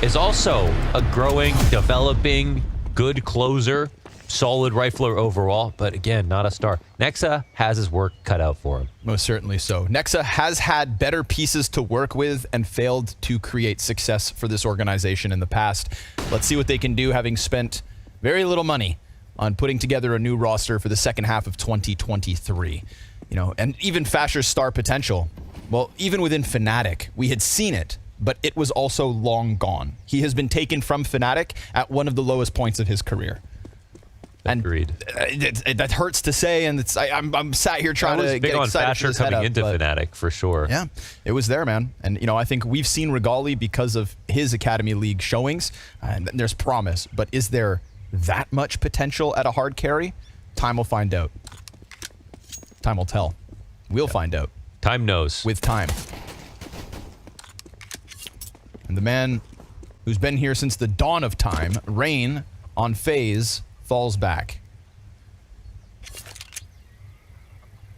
is also a growing, developing, good closer, solid rifler overall, but again, not a star. Nexa has his work cut out for him. Most certainly so. Nexa has had better pieces to work with and failed to create success for this organization in the past. Let's see what they can do, having spent very little money on putting together a new roster for the second half of 2023. You know, and even Fasher's star potential. Well, even within Fnatic, we had seen it, but it was also long gone. He has been taken from Fnatic at one of the lowest points of his career. Agreed. And that hurts to say, and I'm sat here trying to get excited for this coming into Fnatic for sure. Yeah, it was there, man. And you know, I think we've seen Regali because of his Academy League showings, and there's promise. But is there that much potential at a hard carry? Time will find out. Time will tell. We'll find out. Time knows. With time. And the man who's been here since the dawn of time, Rain on Faze, falls back.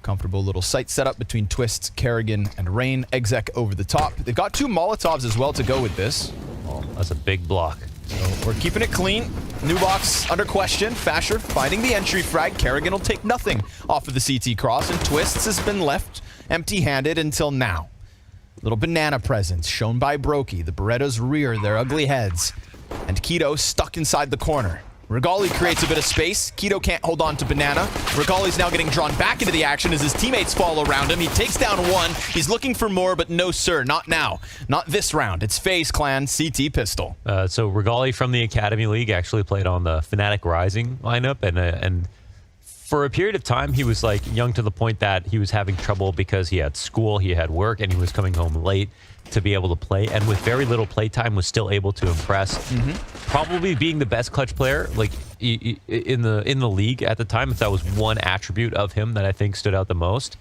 Comfortable little site setup between Twists, Kerrigan, and Rain. Exec over the top. They've got 2 Molotovs as well to go with this. Oh, that's a big block. So we're keeping it clean. New box under question. Fasher finding the entry frag. Kerrigan will take nothing off of the CT cross, and Twists has been left empty-handed until now. Little banana presence shown by Brokey. The Berettas rear their ugly heads. And Keto stuck inside the corner. Regali creates a bit of space. Keto can't hold on to Banana. Regali's now getting drawn back into the action as his teammates fall around him. He takes down one. He's looking for more, but no, sir. Not now. Not this round. It's FaZe Clan CT Pistol. So Regali from the Academy League actually played on the Fnatic Rising lineup, and for a period of time, he was like young to the point that he was having trouble because he had school, he had work, and he was coming home late to be able to play, and with very little playtime was still able to impress. Probably being the best clutch player like in the league at the time, if that was one attribute of him that I think stood out the most.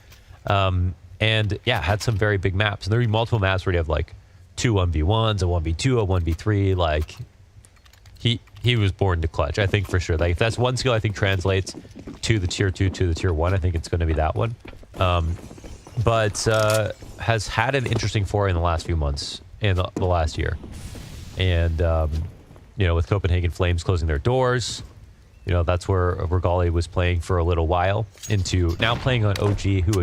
And yeah, had some very big maps. And there were multiple maps where you have like 2 1v1s, a 1v2, a 1v3. Like he was born to clutch, I think, for sure. Like if that's one skill I think translates to the tier 2 to the tier 1, I think it's going to be that one. But has had an interesting foray in the last few months, in the last year. And, you know, with Copenhagen Flames closing their doors, you know, that's where Regali was playing for a little while, into now playing on OG, who,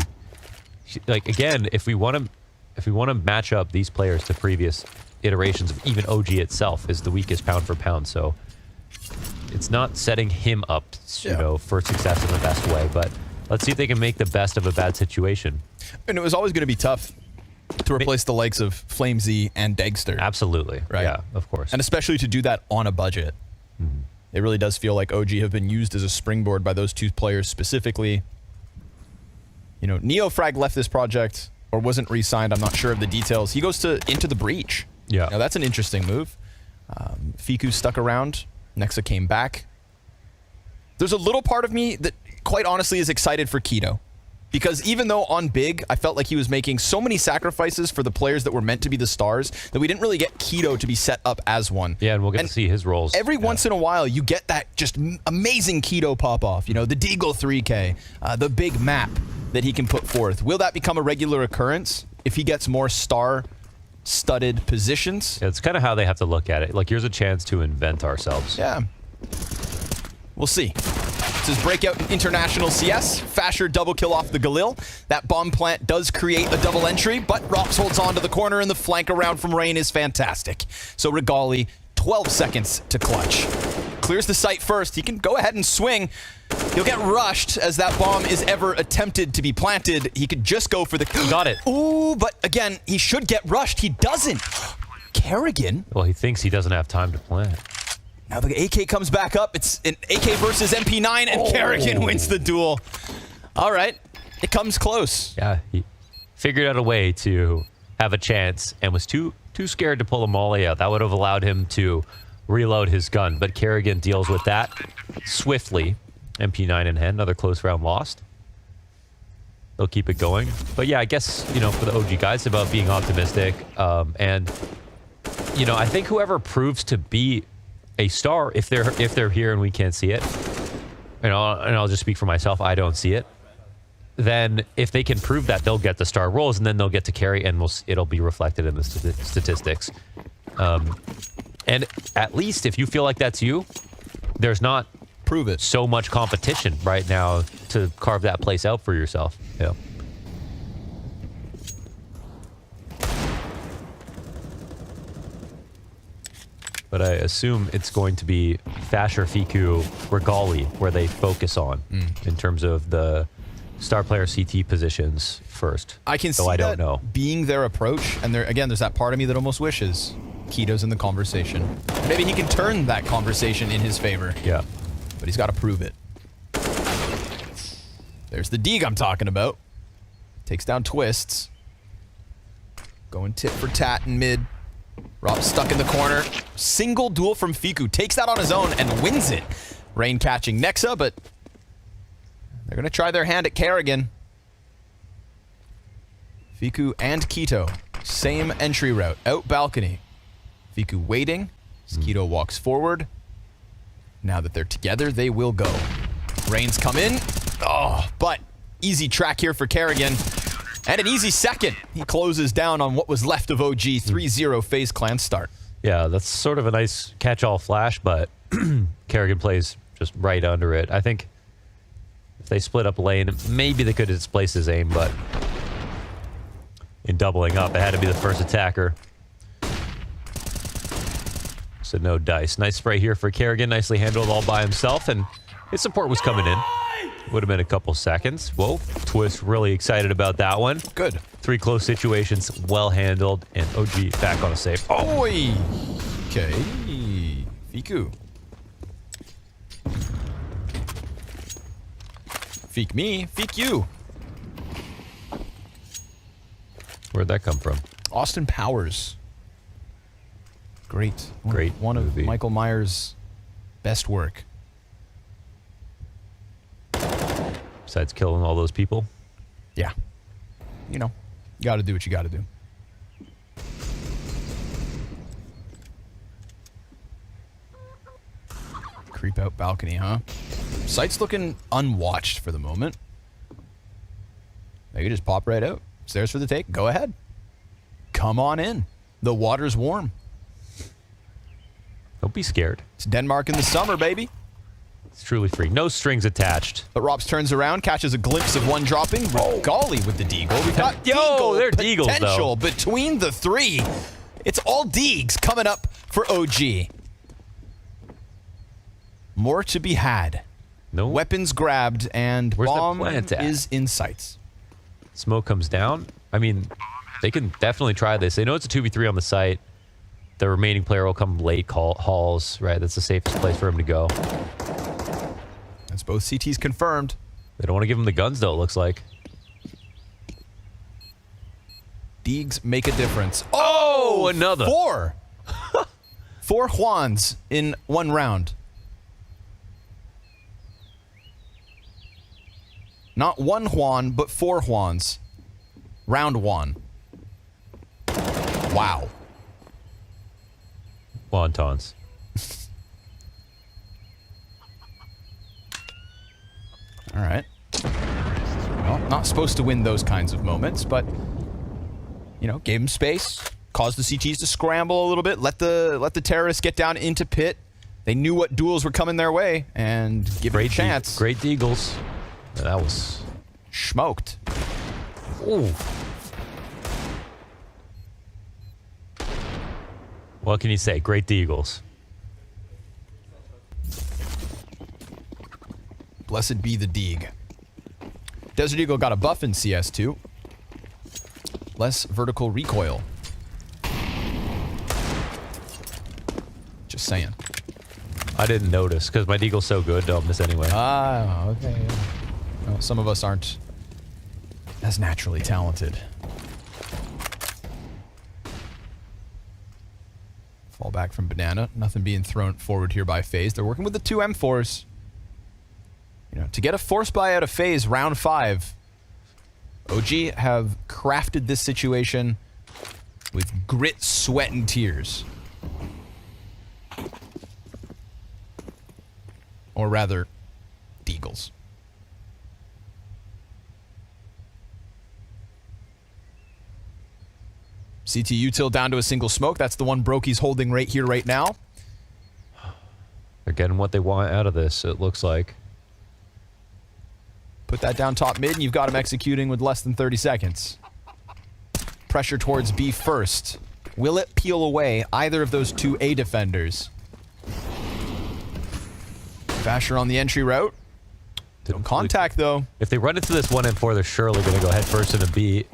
like, again, if we want to match up these players to previous iterations of even OG itself, is the weakest pound for pound. So it's not setting him up, you know, for success in the best way, but let's see if they can make the best of a bad situation. And it was always going to be tough to replace the likes of Flamesy and Dagster. Absolutely. Right? Yeah, of course. And especially to do that on a budget. It really does feel like OG have been used as a springboard by those 2 players specifically. You know, NeoFrag left this project or wasn't re-signed. I'm not sure of the details. He goes to Into the Breach. Yeah. Now, that's an interesting move. Fiku stuck around. Nexa came back. There's a little part of me that quite honestly is excited for Keto. Because even though on Big, I felt like he was making so many sacrifices for the players that were meant to be the stars that we didn't really get Keto to be set up as one. Yeah, and we'll get to see his roles. Every once in a while, you get that just amazing Keto pop-off. You know, the Deagle 3K, the big map that he can put forth. Will that become a regular occurrence if he gets more star-studded positions? Yeah, it's kind of how they have to look at it. Like, here's a chance to invent ourselves. Yeah. We'll see. This is breakout in international CS. Fasher double kill off the Galil. That bomb plant does create a double entry, but Rops holds on to the corner, and the flank around from Rain is fantastic. So Regali, 12 seconds to clutch. Clears the site first. He can go ahead and swing. He'll get rushed as that bomb is ever attempted to be planted. He could just go for the... He got it. Ooh, but again, he should get rushed. He doesn't. Kerrigan? Well, he thinks he doesn't have time to plant. Now the AK comes back up. It's an AK versus MP9, and Kerrigan wins the duel. All right. It comes close. Yeah, he figured out a way to have a chance and was too scared to pull a molly out. That would have allowed him to reload his gun, but Kerrigan deals with that swiftly. MP9 in hand. Another close round lost. They'll keep it going. But yeah, I guess, you know, for the OG guys, it's about being optimistic. And, you know, I think whoever proves to be a star, if they're here and we can't see it, and I'll just speak for myself, I don't see it, then if they can prove that, they'll get the star roles, and then they'll get to carry, and it'll be reflected in the statistics. And at least if you feel like that's you, there's not Prove it. so much competition right now to carve that place out for yourself. Yeah. But I assume it's going to be Fasher, Fiku, Regali where they focus on in terms of the star player CT positions first. I can see I that don't know. being their approach, and again, there's that part of me that almost wishes Keto's in the conversation. Maybe he can turn that conversation in his favor. Yeah. But he's got to prove it. There's the Deeg I'm talking about. Takes down Twists. Going tit for tat in mid. Rob stuck in the corner. Single duel from Fiku. Takes that on his own and wins it. Rain catching Nexa, but they're going to try their hand at Kerrigan. Fiku and Keto. Same entry route. Out balcony. Fiku waiting. As Keto walks forward. Now that they're together, they will go. Rains come in. Oh, but easy track here for Kerrigan. And an easy second. He closes down on what was left of OG. 3-0 FaZe Clan start. Yeah, that's sort of a nice catch-all flash, but Kerrigan plays just right under it. I think if they split up lane, maybe they could have displaced his aim, but in doubling up, it had to be the first attacker. So no dice. Nice spray here for Kerrigan. Nicely handled all by himself, and his support was coming in. Would have been a couple seconds. Whoa, Twist really excited about that one. Good. 3 close situations, well handled, and OG back on a save. Oh, Oi! Okay. Fiku. Feek me. Feek you. where'd that come from? Austin Powers. Great. Great One movie. of Michael Myers' best work. Besides killing all those people? Yeah. You know, you got to do what you got to do. Creep out balcony, huh? Site's looking unwatched for the moment. Maybe just pop right out. Stairs for the take. Go ahead. Come on in. The water's warm. Don't be scared. It's Denmark in the summer, baby. It's truly free. No strings attached. But Robs turns around, catches a glimpse of one dropping. Golly with the deagle. We've got they're deagles, potential though. between the three. It's all deegs coming up for OG. More to be had. No. Weapons grabbed, and Where's the bomb plant at? is in sights. Smoke comes down. I mean, they can definitely try this. They know it's a 2v3 on the site. The remaining player will come late halls, right? That's the safest place for him to go. That's both CTs confirmed. They don't want to give him the guns, though, it looks like. Deegs make a difference. Oh, another. 4. 4 Juans in one round. Not one Juan, but 4 Juans. Round 1. Wow. Wontons. All right. Well, not supposed to win those kinds of moments, but, you know, gave him space, caused the CTs to scramble a little bit, let the terrorists get down into pit. They knew what duels were coming their way, and give it a chance. Great Deagles. That was... Smoked. Ooh. What can you say? Great Deagles. Blessed be the Deeg. Desert Eagle got a buff in CS2. Less vertical recoil. Just saying. I didn't notice, because my Deagle's so good, don't miss anyway. Ah, okay. Well, some of us aren't as naturally talented. Fall back from Banana. Nothing being thrown forward here by FaZe. They're working with the 2 M4s. You know, to get a force buy out of FaZe round 5, OG have crafted this situation with grit, sweat, and tears. Or rather, Deagles. CT util down to a single smoke. That's the one Brokey's holding right here, right now. They're getting what they want out of this, it looks like. Put that down top mid, and you've got him executing with less than 30 seconds. Pressure towards B first. Will it peel away either of those two A defenders? Fasher on the entry route. No contact, though. If they run into this 1M4, they're surely going to go head first into B.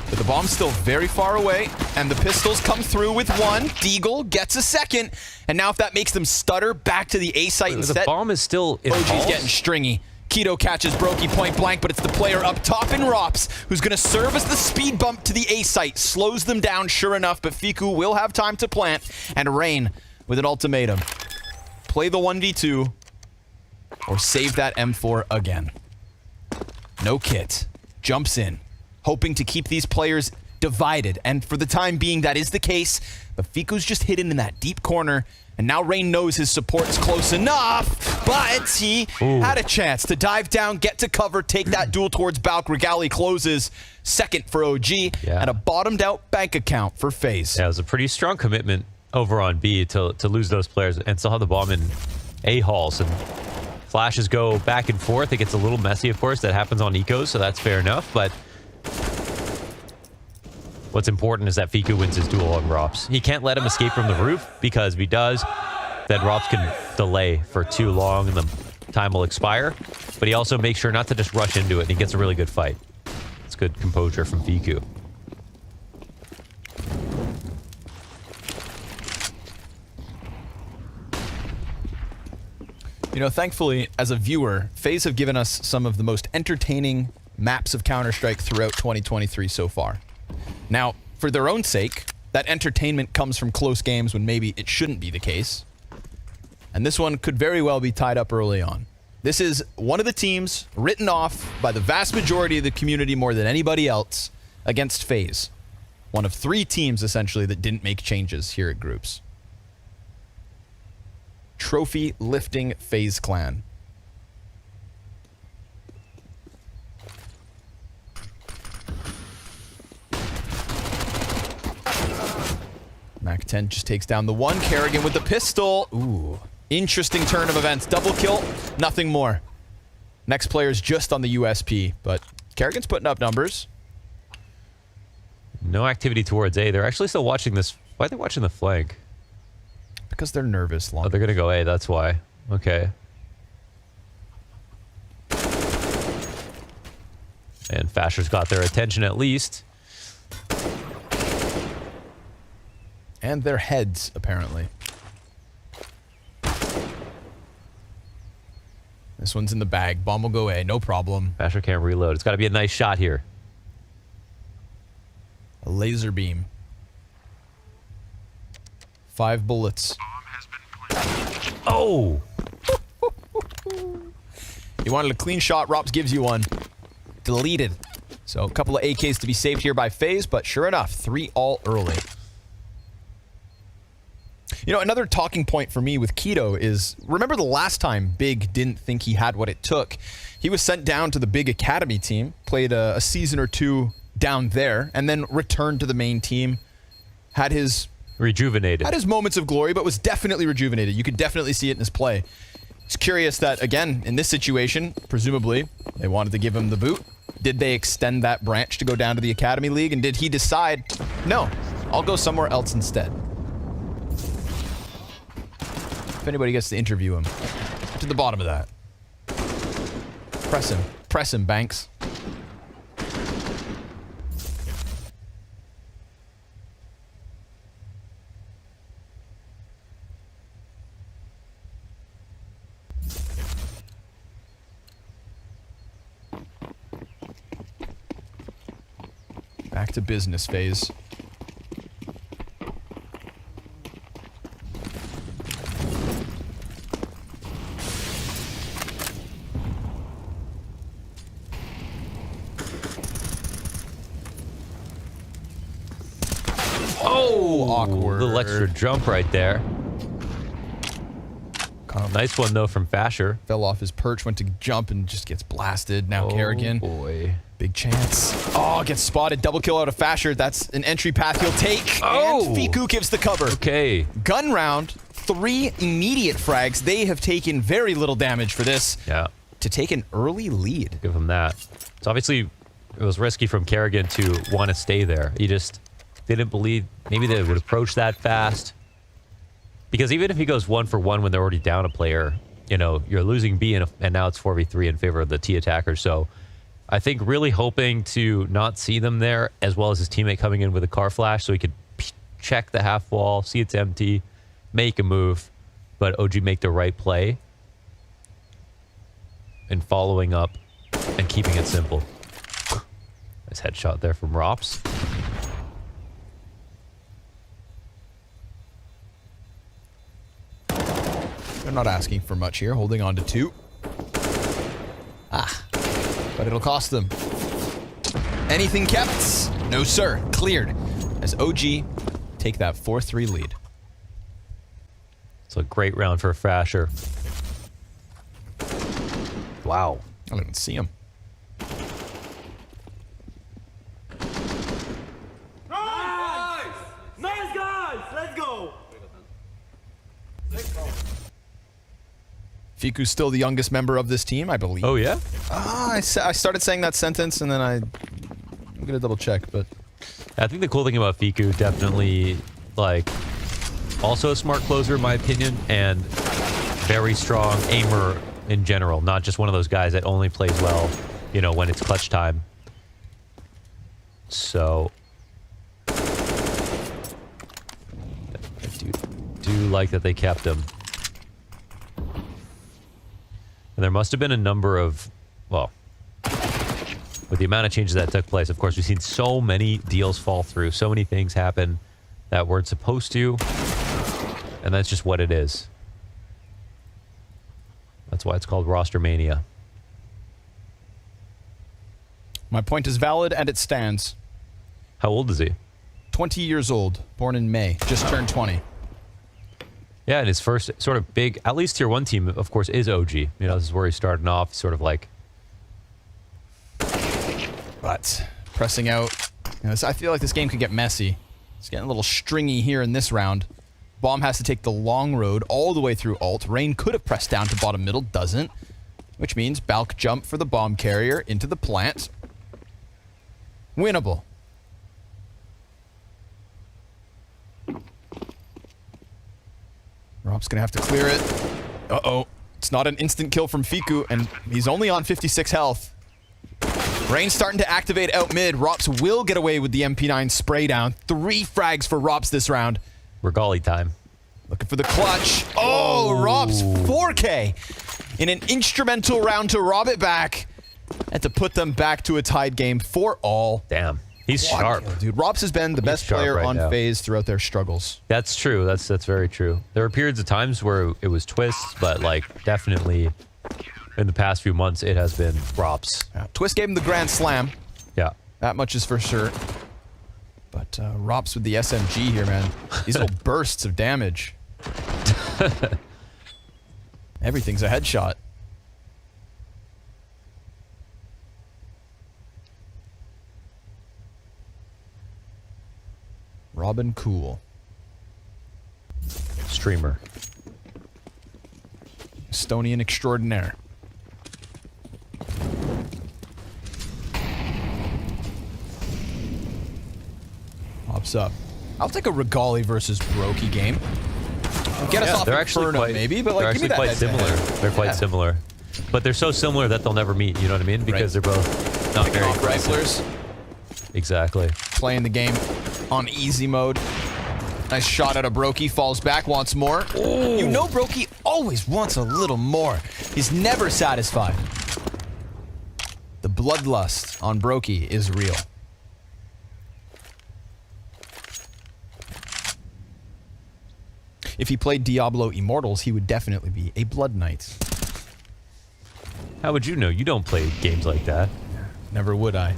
But the bomb's still very far away, and the pistols come through with one. Deagle gets a second, and now if that makes them stutter, back to the A site instead. The bomb is still in OG's halls? getting stringy. Keto catches Brokey point blank, but it's the player up top in Rops who's going to serve as the speed bump to the A site. Slows them down, sure enough, but Fiku will have time to plant. And Rain with an ultimatum. Play the 1v2 or save that M4 again. No kit. Jumps in, hoping to keep these players divided. And for the time being, that is the case. But Fiku's just hidden in that deep corner. And now Rain knows his support's close enough, but he had a chance to dive down, get to cover, take that duel towards Balk. Regali closes second for OG, and a bottomed out bank account for Faze. Yeah, it was a pretty strong commitment over on B to lose those players and still have the bomb in A halls. And flashes go back and forth. It gets a little messy, of course. That happens on ecos, so that's fair enough. But what's important is that Fiku wins his duel on Rops. He can't let him escape from the roof, because if he does, then Rops can delay for too long and the time will expire. But he also makes sure not to just rush into it, and he gets a really good fight. It's good composure from Fiku. You know, thankfully, as a viewer, FaZe have given us some of the most entertaining maps of Counter-Strike throughout 2023 so far. Now, for their own sake, that entertainment comes from close games when maybe it shouldn't be the case. And this one could very well be tied up early on. This is one of the teams written off by the vast majority of the community more than anybody else against FaZe. One of three teams, essentially, that didn't make changes here at Groups. Trophy lifting FaZe Clan. Mac-10 just takes down the one. Kerrigan with the pistol. Ooh. Interesting turn of events. Double kill. Nothing more. Next player's just on the USP, but Kerrigan's putting up numbers. No activity towards A. They're actually still watching this. Why are they watching the flank? Because they're nervous. Oh, they're going to go A. That's why. Okay. And Fasher's got their attention at least. And their heads, apparently. This one's in the bag. Bomb will go A. No problem. Fasher can't reload. It's got to be a nice shot here. A laser beam. 5 bullets. Oh! You wanted a clean shot. Rops gives you one. Deleted. So a couple of AKs to be saved here by FaZe, but sure enough, 3 all early. You know, another talking point for me with Keto is, remember the last time Big didn't think he had what it took? He was sent down to the Big Academy team, played a season or two down there, and then returned to the main team. Had his moments of glory, but was definitely rejuvenated. You could definitely see it in his play. It's curious that, again, in this situation, presumably, they wanted to give him the boot. Did they extend that branch to go down to the Academy League? And did he decide, no, I'll go somewhere else instead? If anybody gets to interview him, get to the bottom of that. Press him, Banks. Back to business, FaZe. Oh, awkward. Little extra jump right there. Nice one, though, from Fasher. Fell off his perch, went to jump, and just gets blasted. Now Kerrigan. Boy. Big chance. Oh, gets spotted. Double kill out of Fasher. That's an entry path he'll take. Oh. And Fiku gives the cover. Okay. Gun round. 3 immediate frags. They have taken very little damage for this. Yeah. To take an early lead. Give him that. So obviously, it was risky from Kerrigan to want to stay there. He just didn't believe maybe they would approach that fast. Because even if he goes 1-for-1 when they're already down a player, you know, you're losing B and now it's 4v3 in favor of the T attacker. So I think really hoping to not see them there, as well as his teammate coming in with a car flash so he could check the half wall, see it's empty, make a move, but OG make the right play and following up and keeping it simple. Nice headshot there from Rops. They're not asking for much here, holding on to 2. But it'll cost them. Anything kept? No, sir. Cleared. As OG take that 4-3 lead. It's a great round for Fasher. Wow. I don't even see him. Nice, guys! Let's go! Fiku's still the youngest member of this team, I believe. Oh, yeah? I started saying that sentence and then I'm gonna double check, but I think the cool thing about Fiku, definitely, like, also a smart closer in my opinion, and very strong aimer in general. Not just one of those guys that only plays well, you know, when it's clutch time. So I do like that they kept him. And there must have been a number of, well, with the amount of changes that took place, of course, we've seen so many deals fall through, so many things happen that weren't supposed to, and that's just what it is. That's why it's called roster mania. my point is valid and it stands. How old is he? 20 years old, born in May, just turned 20. Yeah, and his first sort of big, at least tier 1 team, of course, is OG. You know, this is where he's starting off, sort of like. But pressing out, you know, I feel like this game could get messy. It's getting a little stringy here in this round. Bomb has to take the long road all the way through alt. Rain could have pressed down to bottom middle, doesn't. Which means Balk jump for the bomb carrier into the plant. Winnable. Rob's gonna have to clear it. Uh-oh. It's not an instant kill from Fiku, and he's only on 56 health. Rain's starting to activate out mid. Rops will get away with the MP9 spray down. 3 frags for Rops this round. Regali time. Looking for the clutch. Oh, Rops 4K in an instrumental round to rob it back and to put them back to a tied game for all. Damn. He's sharp. Dude, Rops has been the best player right on now. Faze throughout their struggles. That's true. That's very true. There were periods of times where it was twists, but like definitely in the past few months it has been Rops. Yeah, Twist gave him the Grand Slam. Yeah. That much is for sure. But Rops with the SMG here, man. These little bursts of damage. Everything's a headshot. Robin Cool. Streamer. Estonian extraordinaire. Pops up. I'll take a Regali versus Brokey game. Get us off they're actually Inferno quite, maybe, but they're like, give me actually that quite head-to-head. similar. They're quite similar. But they're so similar that they'll never meet, you know what I mean? Because they're both not Picking very off aggressive. riflers, Exactly. playing the game on easy mode. Nice shot out of Brokey, falls back, wants more. Ooh. You know Brokey always wants a little more. He's never satisfied. The bloodlust on Brokey is real. If he played Diablo Immortals, he would definitely be a Blood Knight. How would you know? You don't play games like that. Never would I.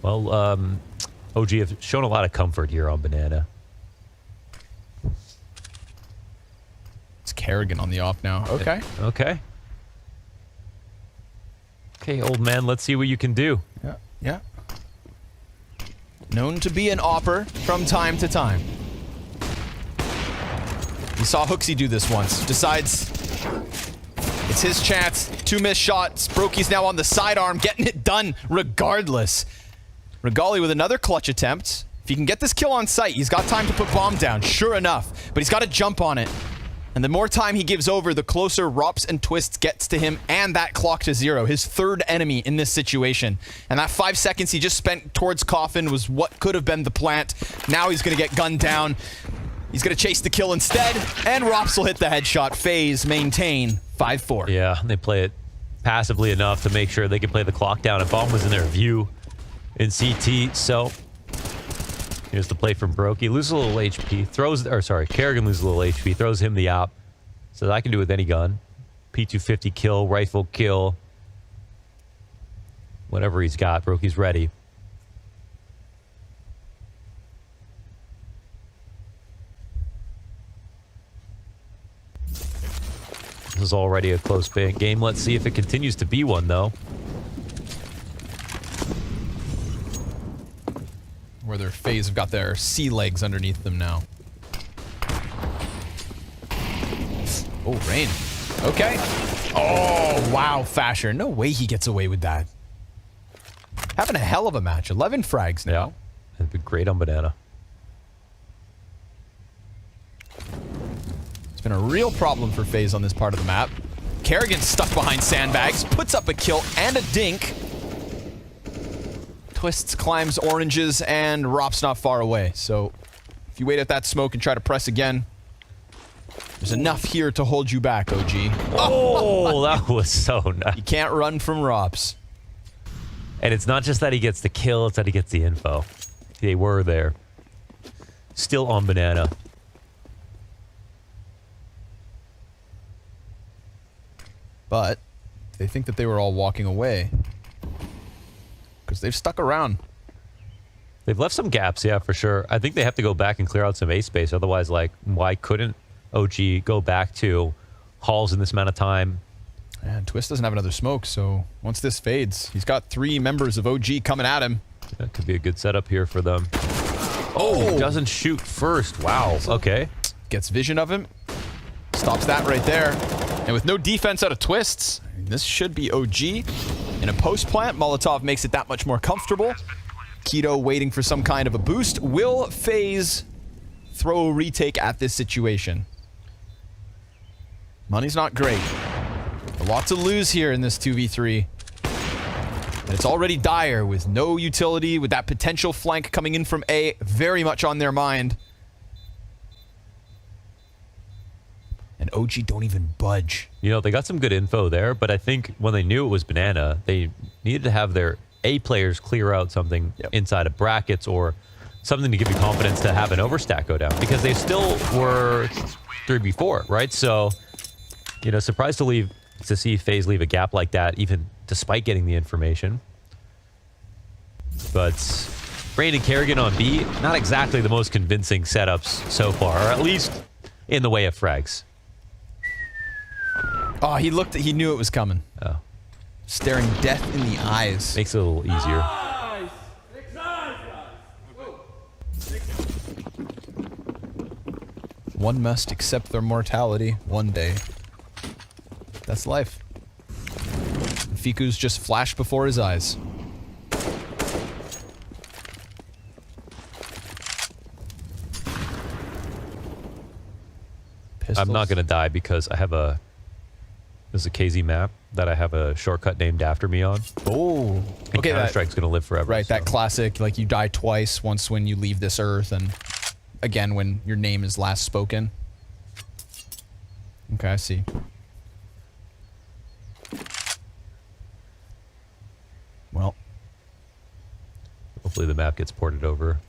Well, OG have shown a lot of comfort here on Banana. Kerrigan on the off now. Okay. Okay. Okay, old man, let's see what you can do. Yeah. Yeah. Known to be an opper from time to time. You saw Hooksy do this once. Decides it's his chance. 2 missed shots. Brokey's now on the sidearm, getting it done regardless. Regali with another clutch attempt. If he can get this kill on sight, he's got time to put bomb down, sure enough. But he's got to jump on it. And the more time he gives over, the closer Rops and Twists gets to him and that clock to 0, his 3rd enemy in this situation. And that 5 seconds he just spent towards Coffin was what could have been the plant. Now he's going to get gunned down. He's going to chase the kill instead, and Rops will hit the headshot. Faze maintain 5-4. Yeah, they play it passively enough to make sure they can play the clock down. And bomb was in their view in CT, so here's the play from Brokey. Loses a little HP. Kerrigan loses a little HP. Throws him the op. So I can do it with any gun. P250 kill, rifle kill. Whatever he's got, Brokey's ready. This is already a close game. Let's see if it continues to be one, though. Where their Faze have got their sea legs underneath them now. Oh, rain. Okay. Oh, wow, Fasher. No way he gets away with that. Having a hell of a match. 11 frags now. Yeah. It'd be great on banana. It's been a real problem for Faze on this part of the map. Kerrigan stuck behind sandbags, puts up a kill and a dink. Twists, climbs oranges, and Rop's not far away. So if you wait at that smoke and try to press again, there's enough here to hold you back, OG. Oh, that was so nice. You can't run from Rops. And it's not just that he gets the kill, it's that he gets the info. They were there. Still on banana. But they think that they were all walking away. Because they've stuck around. They've left some gaps, yeah, for sure. I think they have to go back and clear out some A space. Otherwise, like, why couldn't OG go back to Halls in this amount of time? And Twist doesn't have another smoke, so once this fades, he's got 3 members of OG coming at him. That could be a good setup here for them. Oh, doesn't shoot first. Wow, okay. Gets vision of him. Stops that right there. And with no defense out of Twists, this should be OG. In a post plant, Molotov makes it that much more comfortable. Keto waiting for some kind of a boost. Will Faze throw a retake at this situation? Money's not great. A lot to lose here in this 2v3. And it's already dire with no utility, with that potential flank coming in from A very much on their mind. And OG don't even budge. You know, they got some good info there, but I think when they knew it was banana, they needed to have their A players clear out something inside of brackets or something to give you confidence to have an overstack go down, because they still were 3v4, right? So, you know, surprised to see Faze leave a gap like that, even despite getting the information. But Brain and Kerrigan on B, not exactly the most convincing setups so far, or at least in the way of frags. Oh, he knew it was coming. Oh. Staring death in the eyes. Makes it a little easier. Nice! Nice! One must accept their mortality one day. That's life. Fiku's just flashed before his eyes. Pistols. I'm not going to die because I have there's a KZ map that I have a shortcut named after me on. Oh. And Okay, Counter-Strike's going to live forever. right, so. that classic, like you die twice, once when you leave this earth and again when your name is last spoken. Okay, I see. Well. Hopefully the map gets ported over.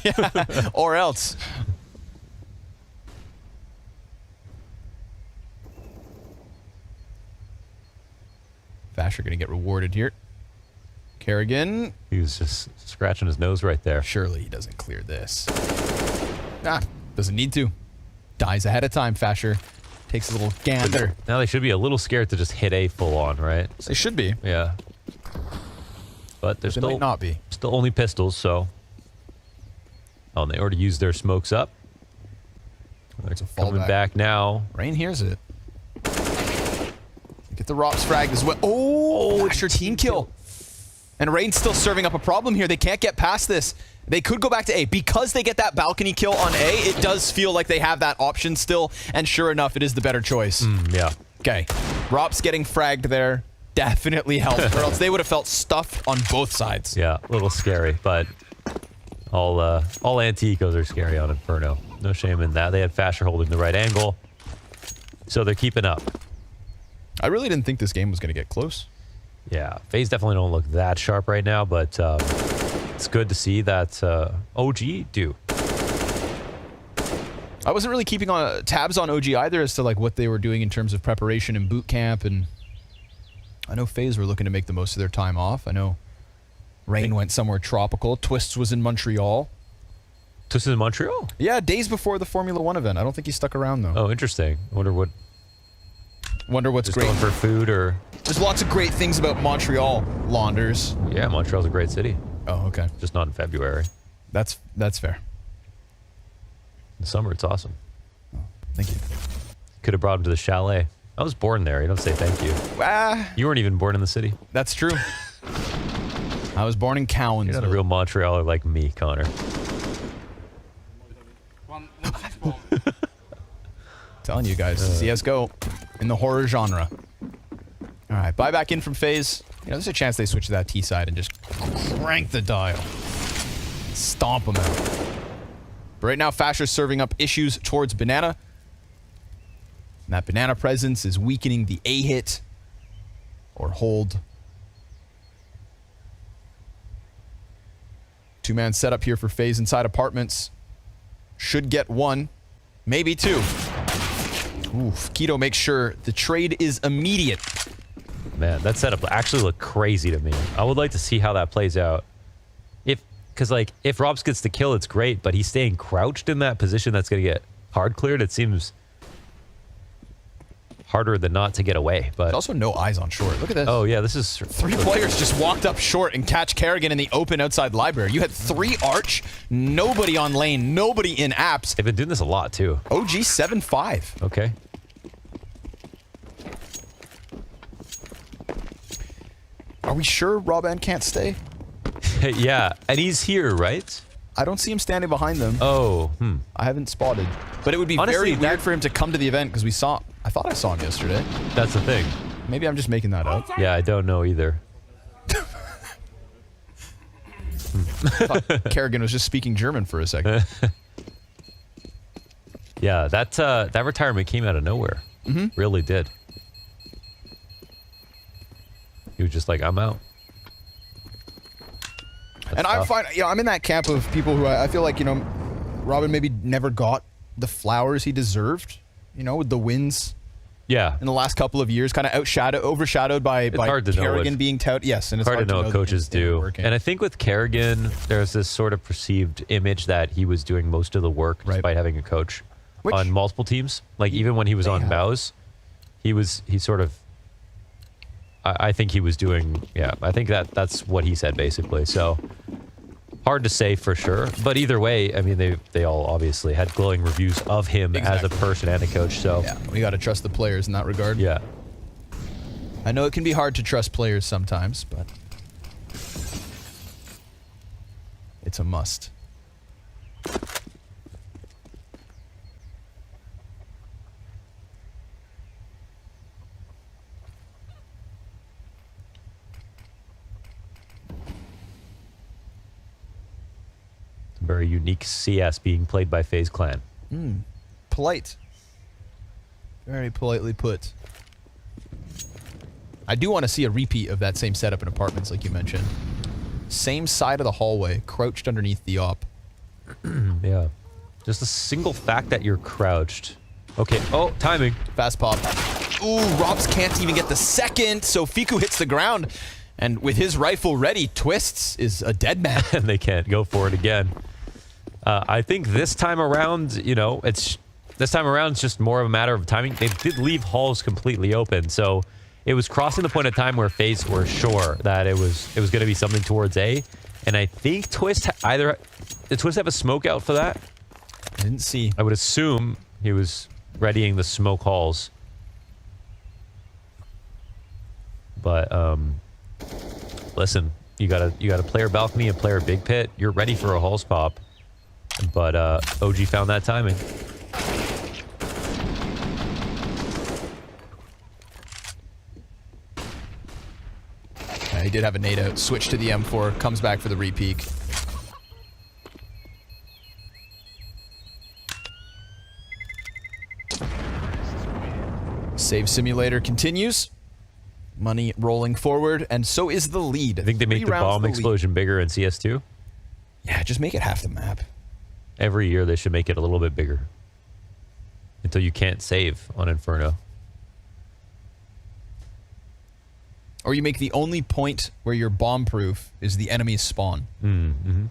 Yeah, or else. Fasher gonna get rewarded here. Kerrigan. He was just scratching his nose right there. Surely he doesn't clear this. Ah, doesn't need to. Dies ahead of time, Fasher. Takes a little gander. Now they should be a little scared to just hit A full on, right? They should be. Yeah. But there's They still might not be. still only pistols, so. Oh, and they already used their smokes up. They're It's a coming fallback. back now. Rain hears it. Get the Rops frag as well. Oh, extra team kill. And Rain's still serving up a problem here. They can't get past this. They could go back to A. Because they get that balcony kill on A, it does feel like they have that option still. And sure enough, it is the better choice. Yeah. Okay. Rops getting fragged there definitely helped. Or else they would have felt stuffed on both sides. Yeah, a little scary, but all anti-ecos are scary on Inferno. No shame in that. They had Fasher holding the right angle, so they're keeping up. I really didn't think this game was going to get close. Yeah, Faze definitely don't look that sharp right now, but it's good to see that OG do. I wasn't really keeping on tabs on OG either as to like what they were doing in terms of preparation and boot camp, and I know Faze were looking to make the most of their time off. I know Rain went somewhere tropical. Twists was in Montreal. This is in Montreal? Yeah, days before the Formula 1 event. I don't think he stuck around though. Oh, interesting. I wonder Wonder what's just great. going for food or... There's lots of great things about Montreal, Launders. Yeah, Montreal's a great city. Oh, okay. Just not in February. That's fair. In the summer, it's awesome. Thank you. Could have brought him to the chalet. I was born there. You don't say thank you. Ah, You weren't even born in the city. that's true. I was born in Cowansville. You're not a real Montrealer like me, Connor. One bomb. Telling you guys, CSGO in the horror genre. All right, buy back in from Faze. You know, there's a chance they switch to that T side and just crank the dial. Stomp them out. But right now, Fasher's serving up issues towards Banana. And that Banana presence is weakening the A hit or hold. Two-man setup here for Faze inside apartments. Should get one, maybe two. Oof. Keto makes sure the trade is immediate. Man, that setup actually looked crazy to me. I would like to see how that plays out. Because, like, if Robs gets the kill, it's great, but he's staying crouched in that position that's going to get hard cleared. It seems harder than not to get away. But There's also no eyes on short. Look at this. oh, yeah, this is... Three players just walked up short and catch Kerrigan in the open outside library. You had three arch, nobody on lane, nobody in apps. They've been doing this a lot, too. OG 7-5. Okay. Are we sure Roban can't stay? Yeah, and he's here, right? I don't see him standing behind them. Oh, I haven't spotted. But it would be Honestly, very weird for him to come to the event because I thought I saw him yesterday. that's the thing. Maybe I'm just making that up. Yeah, I don't know either. Kerrigan was just speaking German for a second. Yeah, that retirement came out of nowhere. Really did. He was just like, I'm out. And I find, I'm in that camp of people who I feel like, Robin maybe never got the flowers he deserved, with the wins Yeah. in the last couple of years, kind of overshadowed by hard to know Kerrigan what- being touted. Yes, and it's Hard to know what the coaches things that are do. working. And I think with Kerrigan, there's this sort of perceived image that he was doing most of the work Right. despite having a coach Which- on multiple teams. Like even when he was They on have. Mouse, he sort of, I think he was doing, I think that's what he said basically. So hard to say for sure. But either way, I mean, they all obviously had glowing reviews of him as a Exactly. person and a coach. So yeah, we got to trust the players in that regard. yeah. I know it can be hard to trust players sometimes, but it's a must. Very unique CS being played by FaZe Clan. Polite. Very politely put. I do want to see a repeat of that same setup in apartments like you mentioned. Same side of the hallway, crouched underneath the op. Yeah. Just the single fact that you're crouched. Okay. Oh, timing. Fast pop. Ooh, Robs can't even get the second, so Fiku hits the ground. And with his rifle ready, Twists is a dead man. And they can't go for it again. I think this time around, it's This time around, it's just more of a matter of timing. They did leave halls completely open, so it was crossing the point of time where Faze were sure that it was going to be something towards A, and I think Twist did Twist have a smoke out for that? I didn't see. I would assume he was readying the smoke halls, but listen, you got a player balcony, a player big pit. You're ready for a halls pop, but OG found that timing. He did have a nade out. Switch to the M4. Comes back for the re-peek. Save simulator continues. Money rolling forward, and so is the lead. I think they make the bomb explosion bigger in CS2. Yeah, just make it half the map. Every year they should make it a little bit bigger. Until you can't save on Inferno. Or you make the only point where you're bomb-proof is the enemy's spawn. Mm-hmm.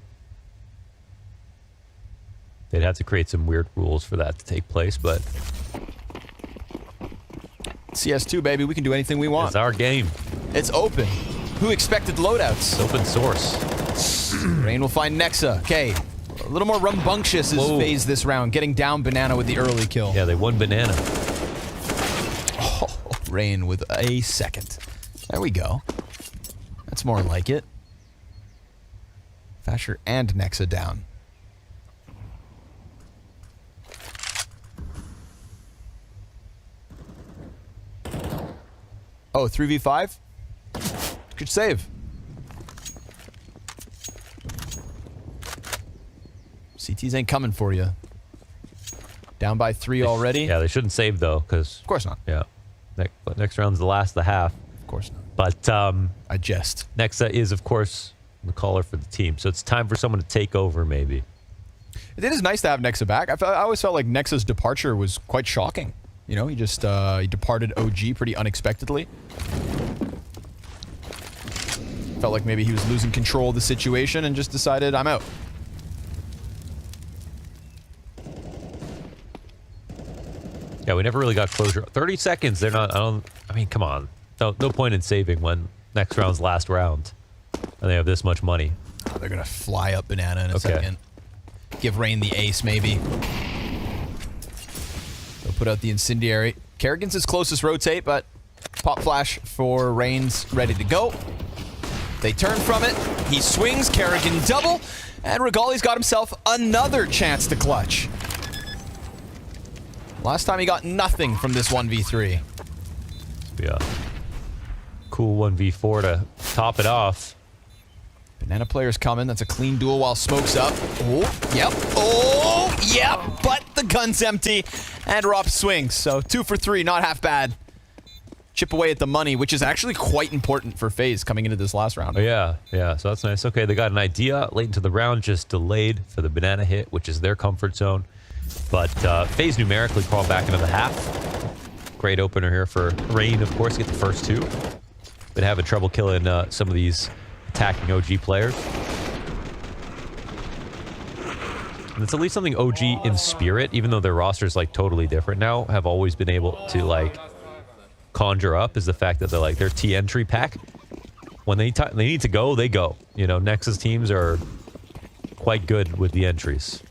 They'd have to create some weird rules for that to take place, but... CS2, baby, we can do anything we want. It's our game. It's open. Who expected loadouts? It's open source. Rain will find Nexa. Okay. A little more rambunctious is Faze this round, getting down Banana with the early kill. Yeah, they won Banana. Oh, Rain with a second. There we go. That's more like it. Fasher and Nexa down. Oh, 3v5? Good save. CTs ain't coming for you. Down by 3 already? Yeah, they shouldn't save, though, because... Of course not. Yeah. Next round's the last of the half. Of course not. But I jest. Nexa is, of course, the caller for the team. So it's time for someone to take over, maybe. It is nice to have Nexa back. I always felt like Nexa's departure was quite shocking. You know, he just he departed OG pretty unexpectedly. Felt like maybe he was losing control of the situation and just decided, I'm out. Yeah, we never really got closure. 30 seconds, they're not... I mean, come on. No point in saving when next round's last round. And they have this much money. Oh, they're going to fly up Banana in a second. Give Rain the ace, maybe. They'll put out the incendiary. Kerrigan's his closest rotate, but pop flash for Rain's ready to go. They turn from it. He swings. Kerrigan double. And Regali's got himself another chance to clutch. Last time he got nothing from this 1v3. Yeah. Cool 1v4 to top it off. Banana player's coming. That's a clean duel while smoke's up. Oh, yep. Oh, yep. But the gun's empty. And Rop swings. So 2 for 3. Not half bad. Chip away at the money, which is actually quite important for FaZe coming into this last round. Oh, yeah. Yeah, so that's nice. Okay, they got an idea late into the round, just delayed for the Banana hit, which is their comfort zone. But FaZe numerically crawled back into the half. Great opener here for Rain, of course, get the first 2. Been having trouble killing some of these attacking OG players. And it's at least something OG in spirit, even though their roster's like totally different now, have always been able to like conjure up, is the fact that they're like their T entry pack. When they need to go, they go. You know, Nexus teams are quite good with the entries.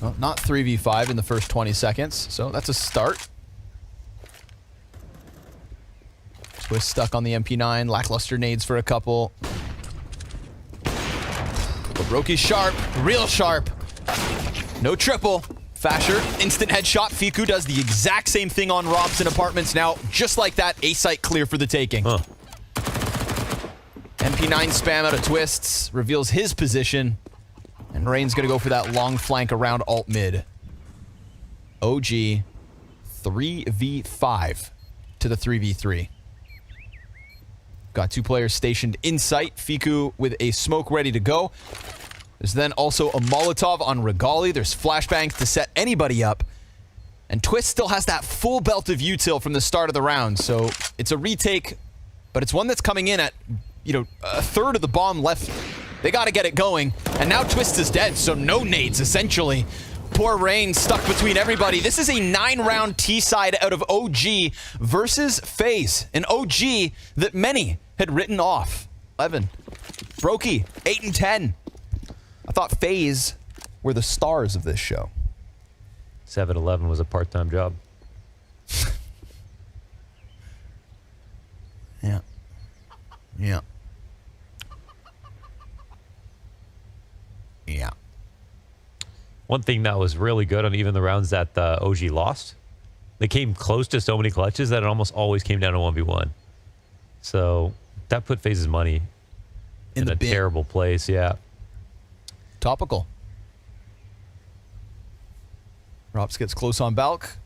Well, not 3v5 in the first 20 seconds, so that's a start. Twist stuck on the MP9, lackluster nades for a couple. But Roki's sharp, real sharp. No triple. Fasher, instant headshot. Fiku does the exact same thing on Robson Apartments now. Just like that, A-site clear for the taking. Huh. MP9 spam out of Twists, reveals his position. And Rain's going to go for that long flank around alt mid. OG 3v5 to the 3v3. Got 2 players stationed in sight. Fiku with a smoke ready to go. There's then also a Molotov on Regali. There's flashbangs to set anybody up. And Twist still has that full belt of util from the start of the round, so it's a retake, but it's one that's coming in at, you know, a third of the bomb left. They got to get it going, and now Twist is dead, so no nades, essentially. Poor Rain stuck between everybody. This is a 9-round T-side out of OG versus Faze, an OG that many had written off. 11. Brokey, 8 and 10. I thought Faze were the stars of this show. 7-Eleven was a part-time job. Yeah. Yeah. Yeah. One thing that was really good on even the rounds that OG lost, they came close to so many clutches that it almost always came down to 1v1. So that put Faze's money in a terrible place, yeah. Topical. Rops gets close on Balk.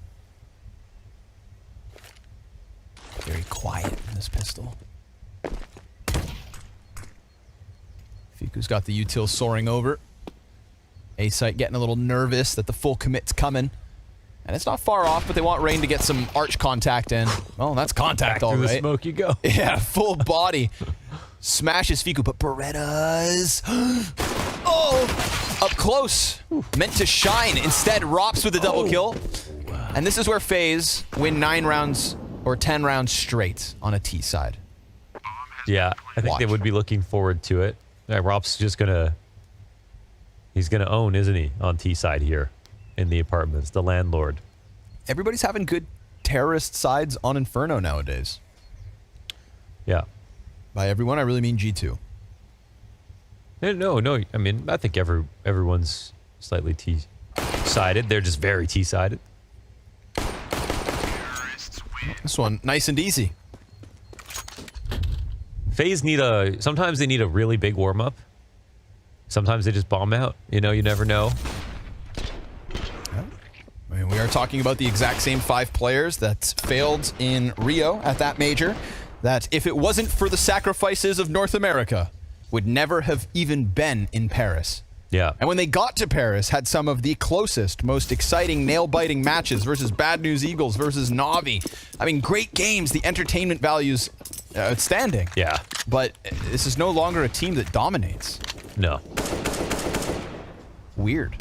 Very quiet in this pistol. Fiku's got the util soaring over. A-Site getting a little nervous that the full commit's coming. And it's not far off, but they want Rain to get some arch contact in. Well, that's contact, all Through right. the smoke you go. Yeah, full body. Smashes Fiku, but Berettas. Oh, up close. Meant to shine. Instead, Rops with a double kill. And this is where Faze win 9 rounds or 10 rounds straight on a T side. Yeah, I think they would be looking forward to it. Rops just gonna... He's going to own, isn't he, on T-side here in the apartments, the landlord. Everybody's having good terrorist sides on Inferno nowadays. Yeah. By everyone, I really mean G2. No. I mean, I think everyone's slightly T-sided. They're just very T-sided. This one, nice and easy. Faze sometimes they need a really big warm-up. Sometimes they just bomb out. You know, you never know. Yeah. I mean, we are talking about the exact same 5 players that failed in Rio at that major, that if it wasn't for the sacrifices of North America, would never have even been in Paris. Yeah. And when they got to Paris, had some of the closest, most exciting, nail-biting matches versus Bad News Eagles versus Na'Vi. I mean, great games. The entertainment value's outstanding. Yeah. But this is no longer a team that dominates. No. Weird.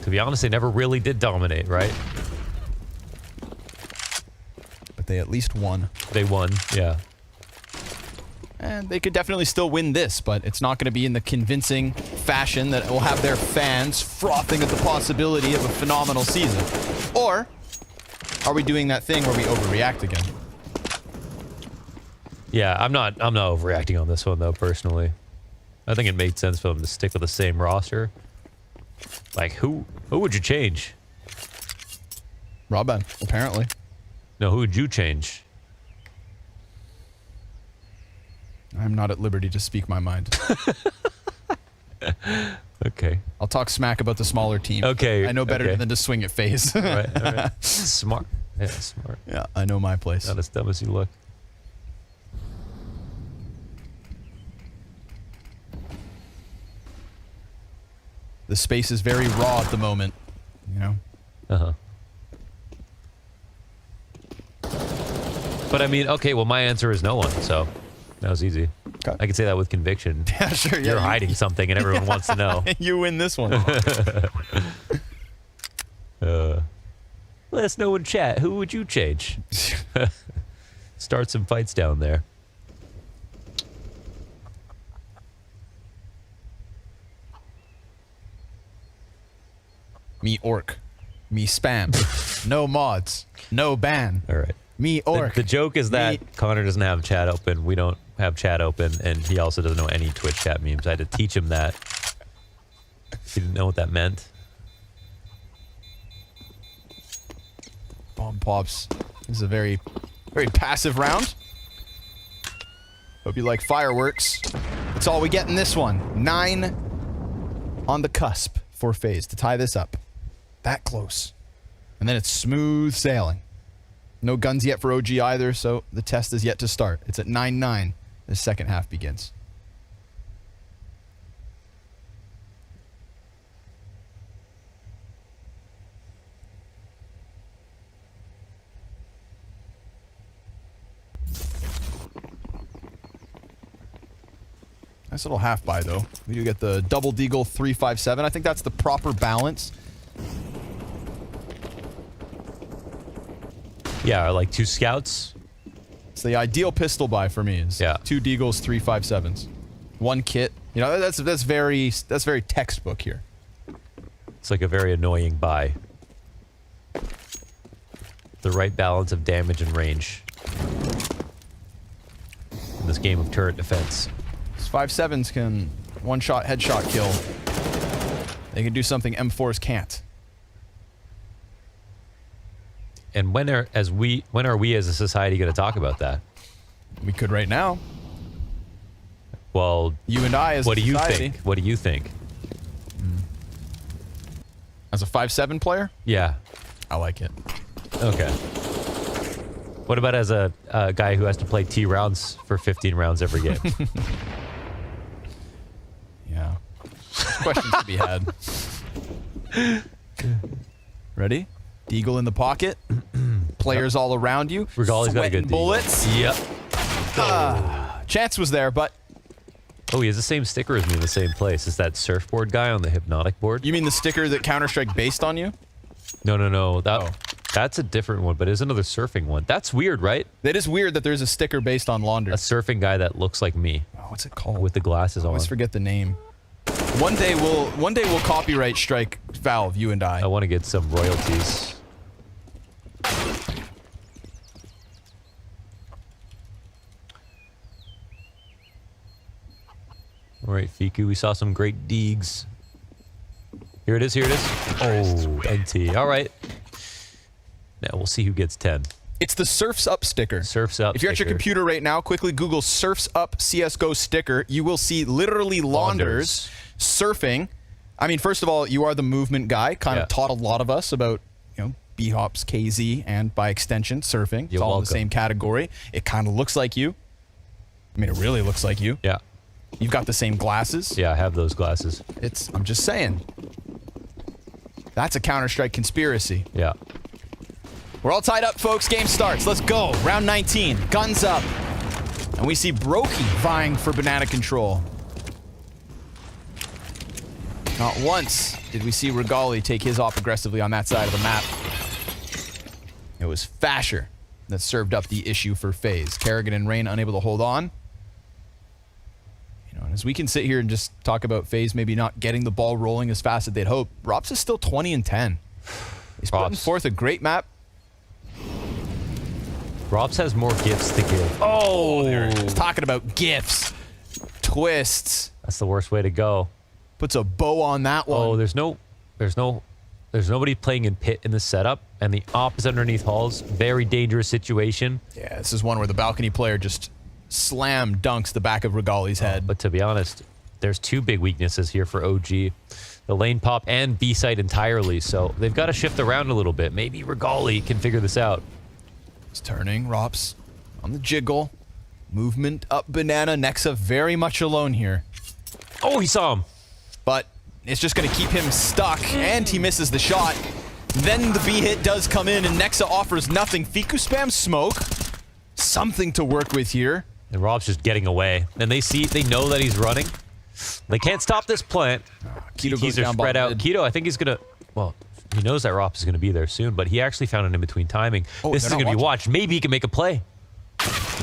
To be honest, they never really did dominate, right? But they at least won. They won, yeah. And they could definitely still win this, but it's not going to be in the convincing fashion that will have their fans frothing at the possibility of a phenomenal season. Or are we doing that thing where we overreact again? Yeah, I'm not overreacting on this one though, personally. I think it made sense for them to stick with the same roster. Like, who would you change? Robin, apparently. No, who would you change? I'm not at liberty to speak my mind. Okay. I'll talk smack about the smaller team. Okay. I know better than to swing at Faze. All right. Smart. Yeah, smart. Yeah, I know my place. Not as dumb as you look. The space is very raw at the moment, you know? Uh-huh. But I mean, okay, well, my answer is no one, so that was easy. Okay. I can say that with conviction. Yeah, sure. You're hiding something and everyone wants to know. You win this one. Let us know in chat. Who would you change? Start some fights down there. Me orc. Me spam. No mods. No ban. All right. Me orc. The joke is that Connor doesn't have chat open. We don't have chat open, and he also doesn't know any Twitch chat memes. I had to teach him that. He didn't know what that meant. Bomb pops. This is a very, very passive round. Hope you like fireworks. That's all we get in this one. 9 on the cusp for Faze to tie this up. That close. And then it's smooth sailing. No guns yet for OG either, so the test is yet to start. It's at 9-9. The second half begins. Nice little half buy, though. We do get the double deagle 357. I think that's the proper balance. Yeah, or like 2 scouts. It's the ideal pistol buy for me. Is Yeah. 2 deagles, 357s, 1 kit. You know, that's very textbook here. It's like a very annoying buy. The right balance of damage and range in this game of turret defense. These 5.7s can one-shot headshot kill. They can do something M4s can't. And when are we as a society going to talk about that? We could right now. Well, You and I as what a do you society. think? What do you think? As a 5.7 player, Yeah. I like it. Okay. What about as a guy who has to play T rounds for 15 rounds every game? Yeah. There's questions to be had. Ready? Deagle in the pocket. Players all around you. Regali's got a Sweating good deagle. bullets. Yep. Chance was there, but Oh, he has the same sticker as me in the same place. Is that surfboard guy on the hypnotic board? you mean the sticker that Counter-Strike based on you? No. Oh. That's a different one, but it's another surfing one. That's weird, right? It is weird that there's a sticker based on Launder. A surfing guy that looks like me Oh, what's it called? with the glasses I on. always forget the name. One day we'll copyright strike Valve, you and I want to get some royalties. All right, Fiku, we saw some great deegs. Here it is, here it is. Oh, NT. All right. Now we'll see who gets 10. It's the Surfs Up sticker. Surfs Up If you're at your sticker. computer right now, quickly Google Surfs Up CSGO sticker. You will see literally Launders surfing. I mean, first of all, you are the movement guy. Kind Yeah. of taught a lot of us about, B-Hops, KZ, and by extension, surfing. It's You're all in welcome. the same category. It kind of looks like you. I mean, it really looks like you. Yeah. You've got the same glasses. Yeah, I have those glasses. I'm just saying. That's a Counter-Strike conspiracy. Yeah. We're all tied up, folks. Game starts. Let's go. Round 19. Guns up. And we see Brokey vying for banana control. Not once did we see Regali take his off aggressively on that side of the map. It was Fasher that served up the issue for Faze. Kerrigan and Rain unable to hold on. And as we can sit here and just talk about Faze maybe not getting the ball rolling as fast as they'd hope, Rops is still 20-10. He's putting Rops. forth a great map. Robs has more gifts to give. Oh, Talking about gifts, twists, that's the worst way to go. puts a bow on that one. Oh, there's nobody playing in pit in the setup, and the op is underneath halls. Very dangerous situation. Yeah, this is one where the balcony player just slam dunks the back of Regali's head. But to be honest, there's 2 big weaknesses here for OG. The lane pop and B site entirely, so they've got to shift around a little bit. Maybe Regali can figure this out. He's turning, Rops on the jiggle. Movement up banana. Nexa very much alone here. Oh, he saw him. But it's just going to keep him stuck, and he misses the shot. Then the B hit does come in, and Nexa offers nothing. Fiku spams smoke. Something to work with here. And Rob's just getting away. And they know that he's running. They can't stop this plant. Keto goes Keys are down spread bottom out. mid. Keto, I think he's going to... Well, he knows that Rops is going to be there soon, but he actually found an in-between timing. Oh, This they're is not going to be watching. watched. Maybe he can make a play.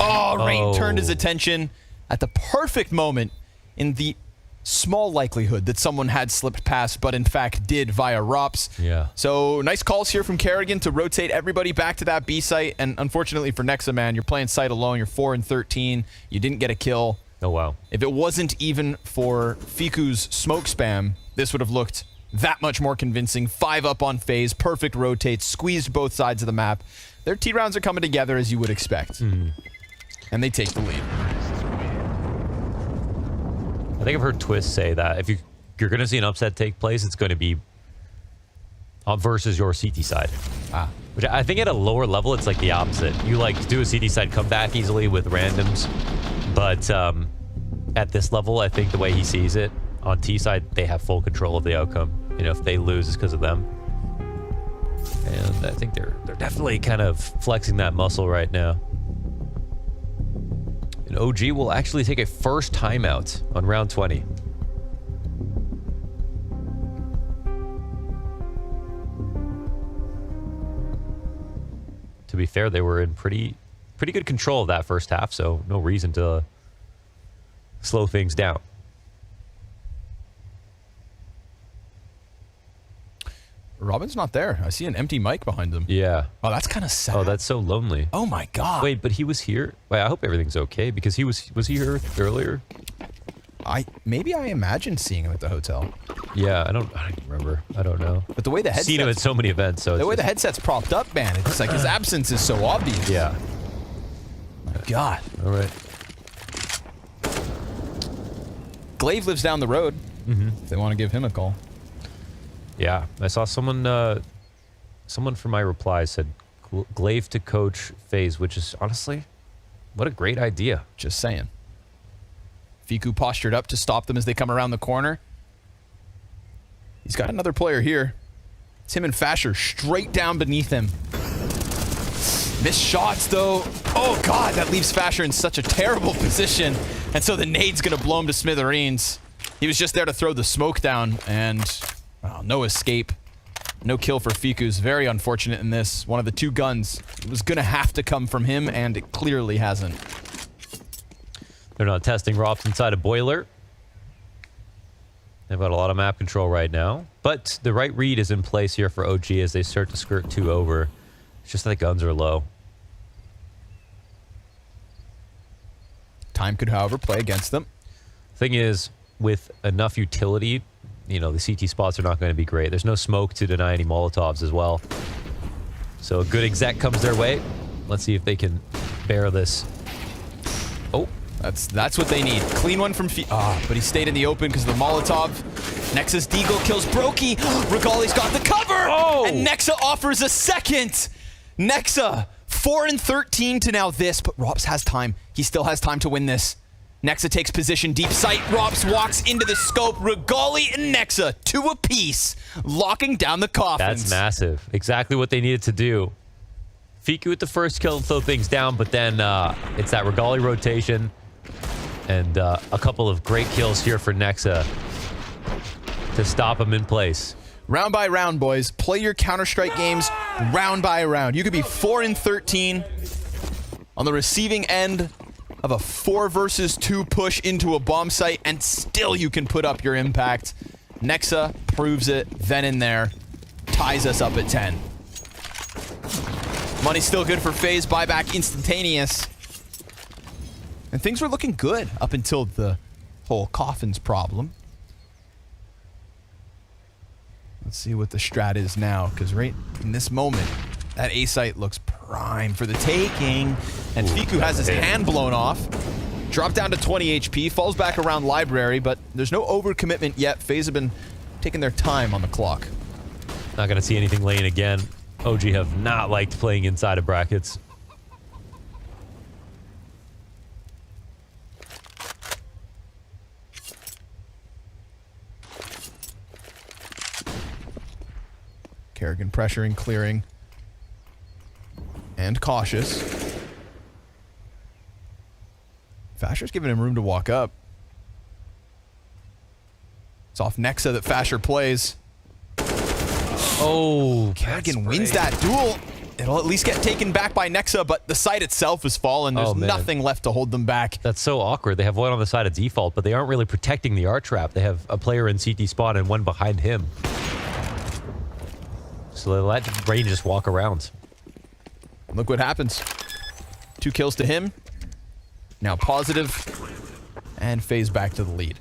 Oh, Rain Oh. turned his attention at the perfect moment in the small likelihood that someone had slipped past, but in fact did via Rops. Yeah. So nice calls here from Kerrigan to rotate everybody back to that B site. And unfortunately for Nexa, man, you're playing site alone. You're 4-13. You didn't get a kill. Oh, wow. If it wasn't even for Fiku's smoke spam, this would have looked that much more convincing. 5 up on Faze, perfect rotates, squeezed both sides of the map. Their T rounds are coming together as you would expect. And they take the lead. I think I've heard Twist say that if you're going to see an upset take place, it's going to be versus your CT side. Which I think at a lower level, it's like the opposite. You like do a CT side comeback easily with randoms, but at this level, I think the way he sees it, on T side, they have full control of the outcome. You know, if they lose, it's because of them. And I think they're definitely kind of flexing that muscle right now. OG will actually take a first timeout on round 20. To be fair, they were in pretty good control of that first half, so no reason to slow things down. Robin's not there. I see an empty mic behind him. Yeah. Oh, that's kind of sad. Oh, that's so lonely. Oh my god. Wait, but he was here? Wait, I hope everything's okay, because he was he here earlier? Maybe I imagined seeing him at the hotel. Yeah, I don't remember. I don't know. But the way the headset's... Seen him at so many events, so the way the headset's propped up, man, it's like his absence is so obvious. Yeah. My god. All right. Glaive lives down the road. If they want to give him a call. Yeah, I saw someone from my replies said Glaive to coach Faze, which is honestly, what a great idea. Just saying. Fiku postured up to stop them as they come around the corner. He's got another player here. It's him and Fasher straight down beneath him. Missed shots, though. Oh, God, that leaves Fasher in such a terrible position. And so the nade's going to blow him to smithereens. He was just there to throw the smoke down, and no escape. No kill for Fiku's. Very unfortunate in this. One of the two guns was going to have to come from him, and it clearly hasn't. They're not testing ROPS inside a boiler. They've got a lot of map control right now. But the right read is in place here for OG as they start to skirt 2 over. It's just that the guns are low. Time could, however, play against them. Thing is, with enough utility, you know, the CT spots are not going to be great. There's no smoke to deny any Molotovs as well. So a good exec comes their way. Let's see if they can bear this. Oh. That's what they need. Clean one from but he stayed in the open because of the Molotov. Nexus Deagle kills Brokey. Regali's got the cover! Oh! And Nexa offers a second! Nexa, 4-13 to now this, but Rops has time. He still has time to win this. Nexa takes position, deep sight. Rops walks into the scope. Regali and Nexa, 2 apiece, locking down the coffins. That's massive. Exactly what they needed to do. Fiku with the first kill to slow things down, but then it's that Regali rotation and a couple of great kills here for Nexa to stop him in place. Round by round, boys. Play your Counter-Strike games round by round. You could be 4-13 on the receiving end of a 4 versus 2 push into a bomb site, and still you can put up your impact. Nexa proves it then and there. Ties us up at 10. Money's still good for Faze. Buyback instantaneous. And things were looking good up until the whole coffins problem. Let's see what the strat is now, because right in this moment, that A site looks prime for the taking. And Fiku has his hand blown off. Dropped down to 20 HP, falls back around library, but there's no overcommitment yet. Faze have been taking their time on the clock. Not going to see anything lane again. OG have not liked playing inside of brackets. Kerrigan pressuring, clearing, and cautious. Fasher's giving him room to walk up. It's off Nexa that Fasher plays. Oh, Kerrigan wins that duel. It'll at least get taken back by Nexa, but the site itself has fallen. There's nothing left to hold them back. That's so awkward. They have one on the side of default, but they aren't really protecting the R trap. They have a player in CT spawn and one behind him. So they let Rain just walk around. Look what happens. 2 kills to him. Now positive. And Faze back to the lead.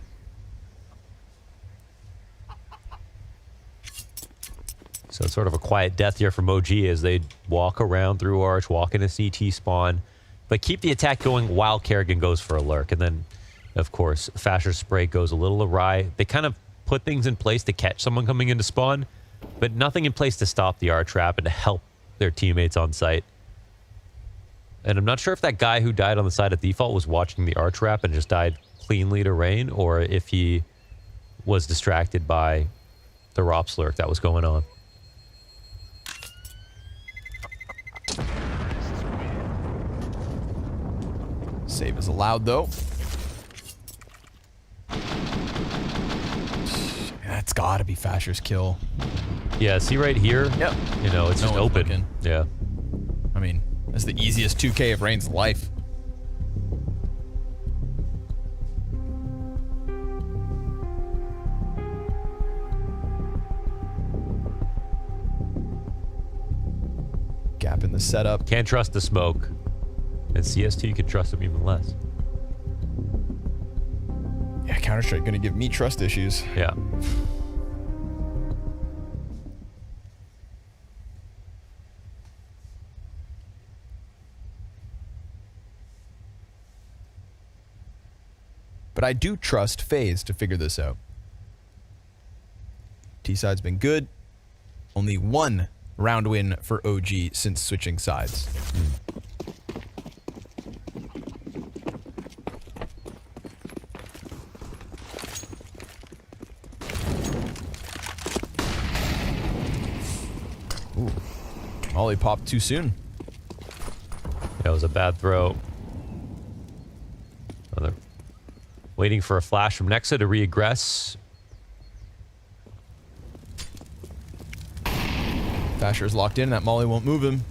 So it's sort of a quiet death here from OG as they walk around through Arch, walk into CT spawn, but keep the attack going while Kerrigan goes for a lurk. And then, of course, Fasher's spray goes a little awry. They kind of put things in place to catch someone coming into spawn, but nothing in place to stop the R trap and to help their teammates on site. And I'm not sure if that guy who died on the side of default was watching the R trap and just died cleanly to Rain, or if he was distracted by the ROPS lurk that was going on. Save is allowed, though. That's got to be Fasher's kill. Yeah, see right here? Yep. You know, it's No just one's open. looking. Yeah. I mean, that's the easiest 2K of Rain's life. Gap in the setup. Can't trust the smoke. And CST, you can trust him even less. Yeah, Counter-Strike gonna give me trust issues. Yeah. But I do trust Faze to figure this out. T-side's been good. Only one round win for OG since switching sides. Ooh. Molly popped too soon. That was a bad throw. Another. Waiting for a flash from Nexa to re-aggress. Fasher's locked in. That Molly won't move him.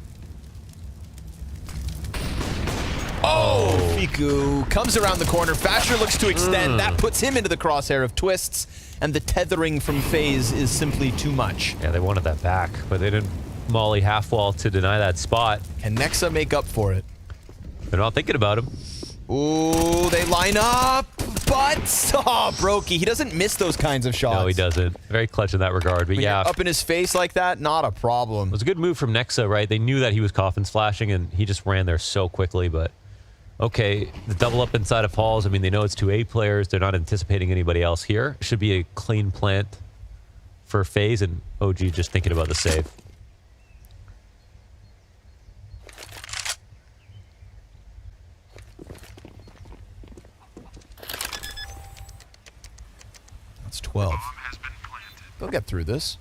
Oh! Fiku comes around the corner. Fasher looks to extend. That puts him into the crosshair of Twists. And the tethering from Faze is simply too much. Yeah, they wanted that back, but they didn't molly half wall to deny that spot. Can Nexa make up for it? They're not thinking about him. Ooh, they line up, but Brokey, he doesn't miss those kinds of shots. No, he doesn't. Very clutch in that regard, but When yeah. you're up in his face like that, not a problem. It was a good move from Nexa, right? They knew that he was coffin splashing, and he just ran there so quickly, but okay, the double up inside of Halls, I mean, they know it's 2 A players. They're not anticipating anybody else here. Should be a clean plant for Faze, and OG just thinking about the save. That's 12. They'll get through this.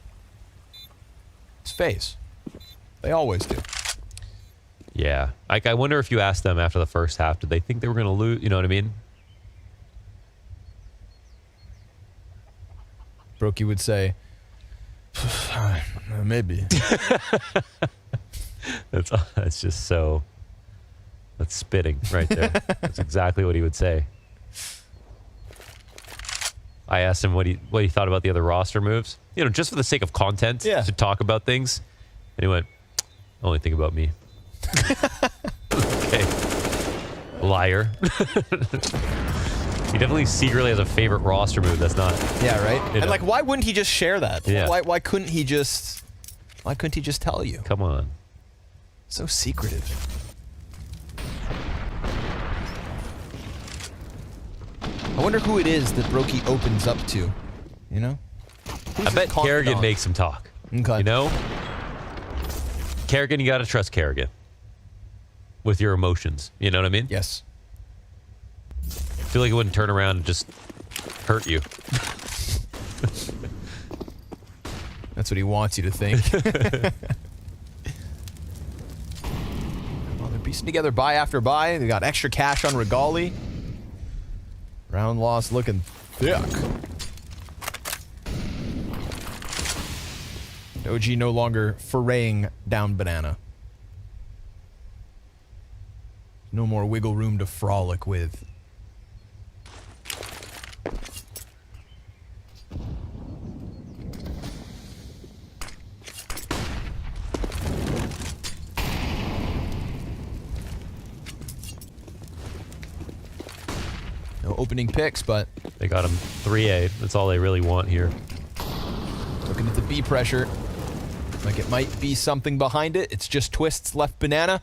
It's Faze. They always do. Yeah. Like, I wonder if you asked them after the first half, did they think they were going to lose? You know what I mean? Brokey would say, maybe. That's just so... That's spitting right there. That's exactly what he would say. I asked him what he thought about the other roster moves. You know, just for the sake of content, to talk about things. And he went, only think about me. Okay. Liar. He definitely secretly has a favorite roster move that's not... Yeah, right? You know. And like, why wouldn't he just share that? Yeah. Why couldn't he just... Why couldn't he just tell you? Come on. So secretive. I wonder who it is that Brokey opens up to. You know? Who's I his bet Kerrigan confidant? makes him talk. Okay. You know? Kerrigan, you gotta trust Kerrigan. With your emotions. You know what I mean? Yes. I feel like it wouldn't turn around and just hurt you. That's what he wants you to think. Well, they're piecing together buy after buy. They got extra cash on Regali. Round loss looking thick. OG no longer foraying down banana. No more wiggle room to frolic with. No opening picks, but They got him 3A. That's all they really want here. looking at the B pressure. Like it might be something behind it. It's just Twists left banana.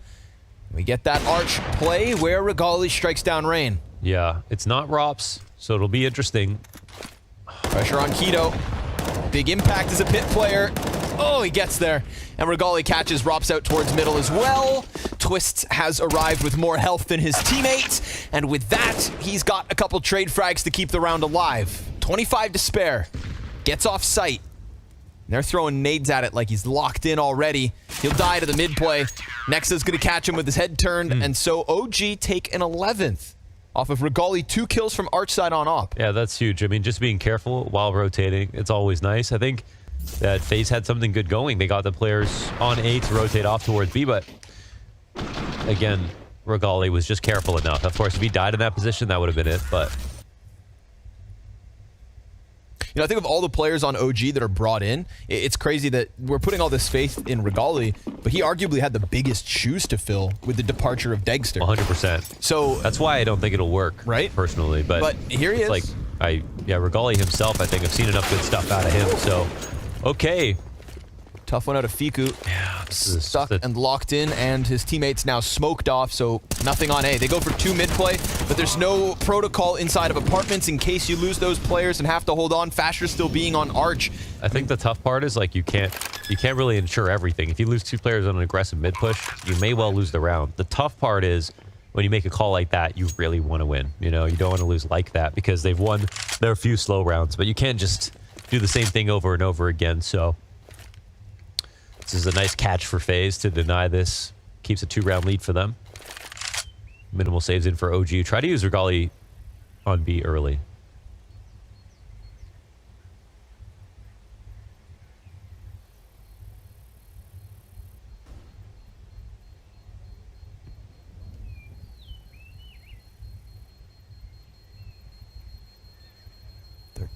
We get that arch play where Regali strikes down Rain. Yeah, it's not Rops, so it'll be interesting. Pressure on Keto. Big impact as a pit player. Oh, he gets there. And Regali catches Rops out towards middle as well. Twists has arrived with more health than his teammates. And with that, he's got a couple trade frags to keep the round alive. 25 to spare. Gets off site. They're throwing nades at it like he's locked in already. He'll die to the mid play. Nexa's going to catch him with his head turned, and so OG take an 11th off of Regali. 2 kills from Arch side on op. Yeah, that's huge. I mean, just being careful while rotating, it's always nice. I think that FaZe had something good going. They got the players on A to rotate off towards B, but again, Regali was just careful enough. Of course, if he died in that position, that would have been it, but... You know, I think of all the players on OG that are brought in, it's crazy that we're putting all this faith in Regali, but he arguably had the biggest shoes to fill with the departure of Degster. 100%. So that's why I don't think it'll work, right? Personally, but here he is. Like, Regali himself, I think I've seen enough good stuff out of him. So, okay. Tough one out of Fiku. Yeah, stuck and locked in, and his teammates now smoked off, so nothing on A. They go for 2 mid play, but there's no protocol inside of apartments in case you lose those players and have to hold on. Fasher still being on Arch. I think the tough part is like you can't really ensure everything. If you lose 2 players on an aggressive mid push, you may well lose the round. The tough part is when you make a call like that, you really want to win. You know, you don't want to lose like that because they've won their few slow rounds, but you can't just do the same thing over and over again. So this is a nice catch for FaZe to deny this. Keeps a 2-round lead for them. Minimal saves in for OG. Try to use Regali on B early.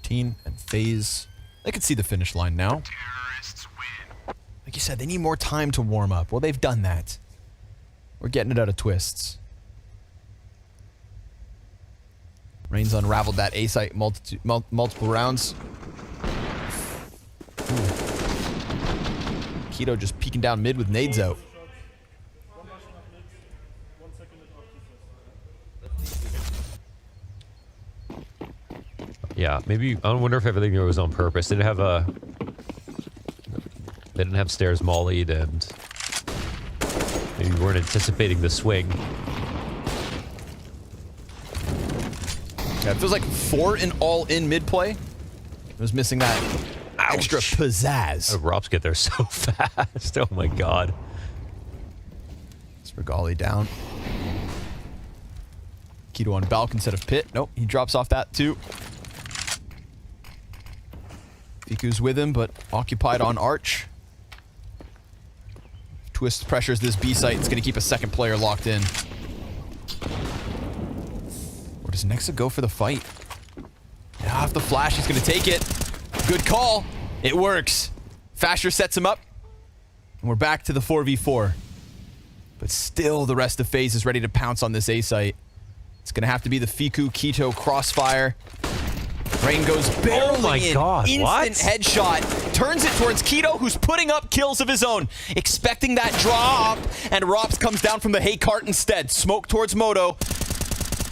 And FaZe, they can see the finish line now. Like you said, they need more time to warm up. Well, they've done that. We're getting it out of twists. Reigns unraveled that A site multiple rounds. Keto just peeking down mid with nades out. Yeah, maybe, I wonder if everything was on purpose. They didn't have stairs mollied, and maybe weren't anticipating the swing. Yeah, it feels like 4 in all in mid play. It was missing that extra pizzazz. Oh, Robs get there so fast. Oh my god. It's Regali down. Keto on Balk instead of Pit. Nope, he drops off that too. Fiku's with him, but occupied on Arch. Twist pressures this B site. It's going to keep a second player locked in. Or does Nexa go for the fight? Yeah, off the flash, he's going to take it. Good call. It works. Fasher sets him up. And we're back to the 4v4. But still, the rest of FaZe is ready to pounce on this A site. It's going to have to be the Fiku Keto crossfire. Rain goes barreling oh my in. God, Instant what? headshot. Turns it towards Keto, who's putting up kills of his own. Expecting that drop. And Rops comes down from the hay cart instead. Smoke towards Moto.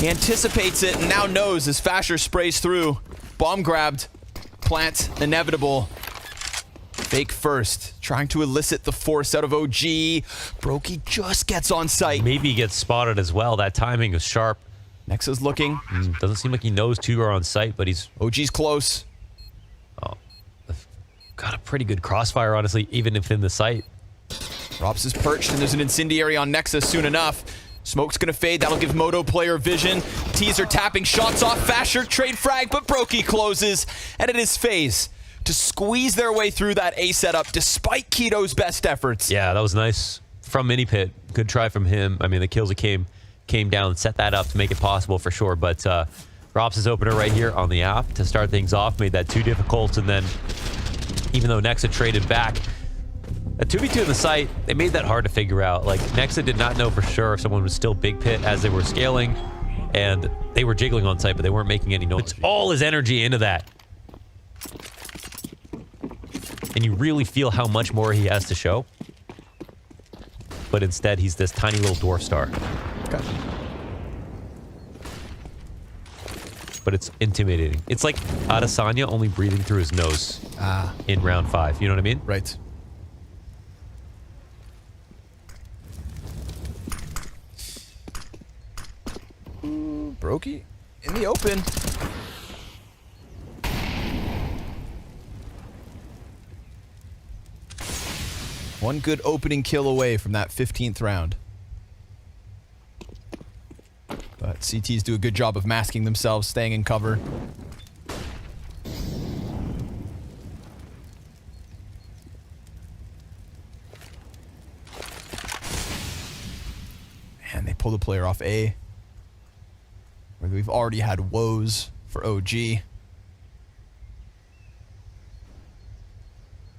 He anticipates it and now knows as Fasher sprays through. Bomb grabbed. Plant inevitable. Fake first. Trying to elicit the force out of OG. Brokey just gets on site. Maybe he gets spotted as well. That timing is sharp. Nexa's looking. Doesn't seem like he knows 2 are on site, but he's... OG's close. Oh, got a pretty good crossfire, honestly, even if in the site. Rops is perched, and there's an incendiary on Nexa soon enough. Smoke's gonna fade. That'll give Moto player vision. Teaser tapping shots off. Fasher trade frag, but Brokey closes. And it is FaZe to squeeze their way through that A setup despite Keto's best efforts. Yeah, that was nice from Mini Pit. Good try from him. I mean, the kills that came down and set that up to make it possible for sure. But Rops' opener right here on the app to start things off made that too difficult. And then even though Nexa traded back, a 2v2 in the site, they made that hard to figure out. Like, Nexa did not know for sure if someone was still big pit as they were scaling, and they were jiggling on site, but they weren't making any noise. It's all his energy into that. And you really feel how much more he has to show. But instead, he's this tiny little dwarf star. Okay. But it's intimidating. It's like Adesanya only breathing through his nose in round 5. You know what I mean? Right. Brokey in the open. One good opening kill away from that 15th round. But CTs do a good job of masking themselves, staying in cover. And they pull the player off A. Where we've already had woes for OG.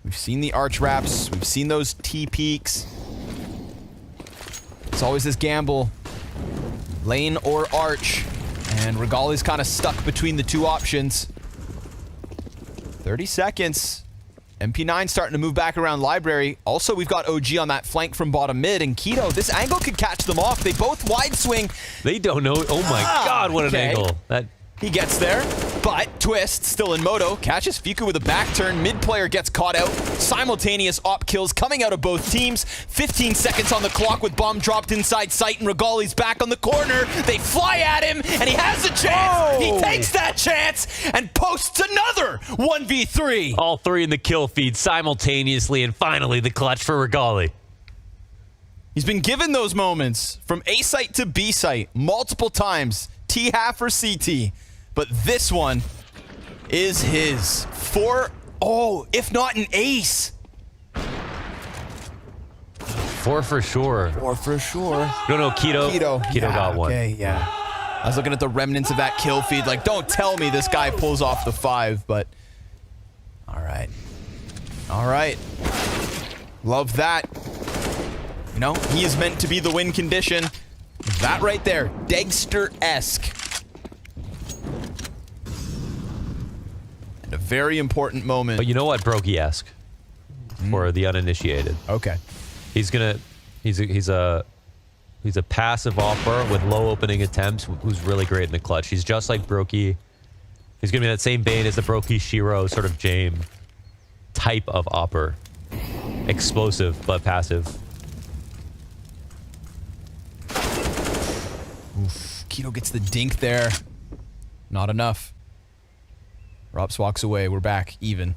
We've seen the arch wraps. We've seen those T peaks. It's always this gamble. Lane or arch. And Regali's kind of stuck between the two options. 30 seconds. MP9 starting to move back around library. Also, we've got OG on that flank from bottom mid. And Keto, this angle could catch them off. They both wide swing. They don't know. Oh my God, what an angle. He gets there, but Twist still in moto. Catches Fiku with a back turn. Mid player gets caught out. Simultaneous op kills coming out of both teams. 15 seconds on the clock with bomb dropped inside sight, and Regali's back on the corner. They fly at him, and he has a chance. He takes that chance and posts another 1v3. All three in the kill feed simultaneously, and finally the clutch for Regali. He's been given those moments from A site to B site multiple times. T half or CT. But this one is his. If not an ace. 4 for sure. 4 for sure. No, Keto got one. Okay, yeah. I was looking at the remnants of that kill feed. Like, don't tell me this guy pulls off the 5, but... All right. All right. Love that. You know, he is meant to be the win condition. That right there, Dexter-esque. And a very important moment. But you know what, Brokey-esque for the uninitiated. Okay. He's a passive offer with low opening attempts who's really great in the clutch. He's just like Brokey. He's gonna be in that same vein as the Brokey Shiro sort of Jame type of opper. Explosive but passive. Oof. Keto gets the dink there. Not enough. Rops walks away. We're back. Even.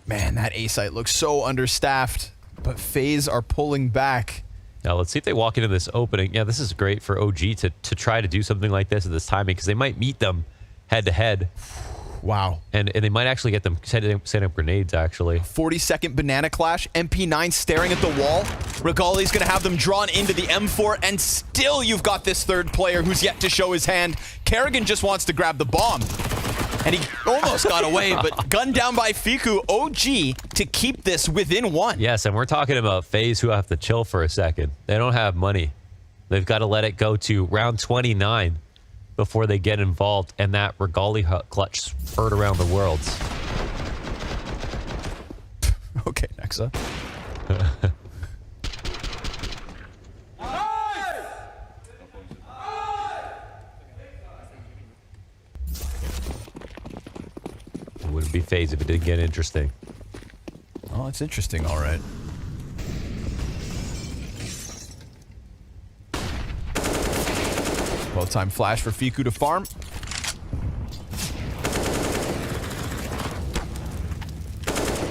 Man, that A site looks so understaffed. But Faze are pulling back. Now, let's see if they walk into this opening. Yeah, this is great for OG to try to do something like this at this timing, because they might meet them head-to-head. Wow. And they might actually get them setting up grenades, actually. 40-second banana clash. MP9 staring at the wall. Regali's going to have them drawn into the M4, and still you've got this third player who's yet to show his hand. Kerrigan just wants to grab the bomb. And he almost got away, but gunned down by Fiku. OG to keep this within 1. Yes, and we're talking about FaZe who have to chill for a second. They don't have money. They've got to let it go to round 29 before they get involved, and that Regali clutch heard around the world. Okay, Nexa. It wouldn't be FaZe if it didn't get interesting. Oh, it's interesting, all right. Well-timed flash for Fiku to farm.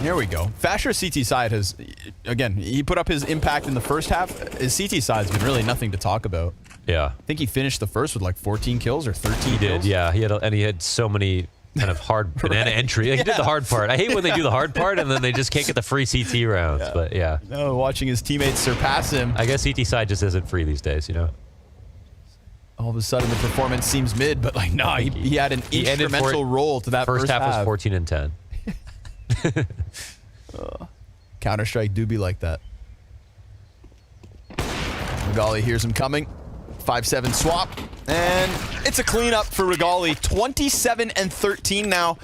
There we go. Fasher CT side has, again, he put up his impact in the first half. His CT side's been really nothing to talk about. Yeah. I think he finished the first with like 14 kills or 13 He kills. did, yeah. He had so many kind of hard banana entry. Like, he did the hard part. I hate when they do the hard part and then they just can't get the free CT rounds. Yeah. But yeah. No, watching his teammates surpass him. I guess CT side just isn't free these days, you know? All of a sudden the performance seems mid, but like, nah, he had an instrumental role to that first half. First half was 14 and 10. Counter-Strike do be like that. Regali hears him coming. 5-7 swap. And it's a cleanup for Regali. 27 and 13 now.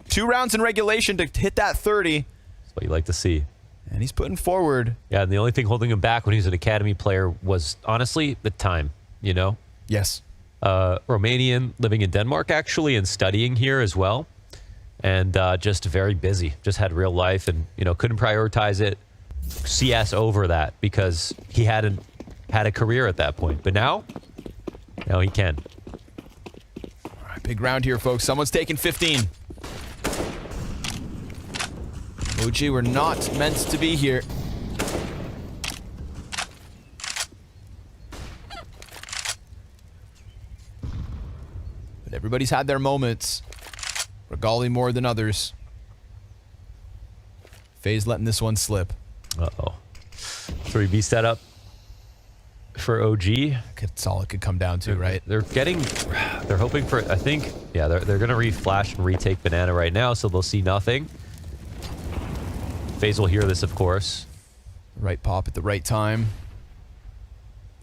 2 rounds in regulation to hit that 30. That's what you like to see. And he's putting forward. Yeah, and the only thing holding him back when he was an academy player was, honestly, the time, you know? Yes. Romanian, living in Denmark, actually, and studying here as well. And just very busy. Just had real life and, you know, couldn't prioritize it. CS over that because he hadn't had a career at that point. But now he can. All right, big round here, folks. Someone's taking 15. OG were not meant to be here. But everybody's had their moments. Regali more than others. Faze letting this one slip. Uh-oh. 3B setup for OG. That's all it could come down to, right? They're hoping for, I think, yeah, they're going to reflash and retake banana right now, so they'll see nothing. Faze will hear this, of course. Right pop at the right time.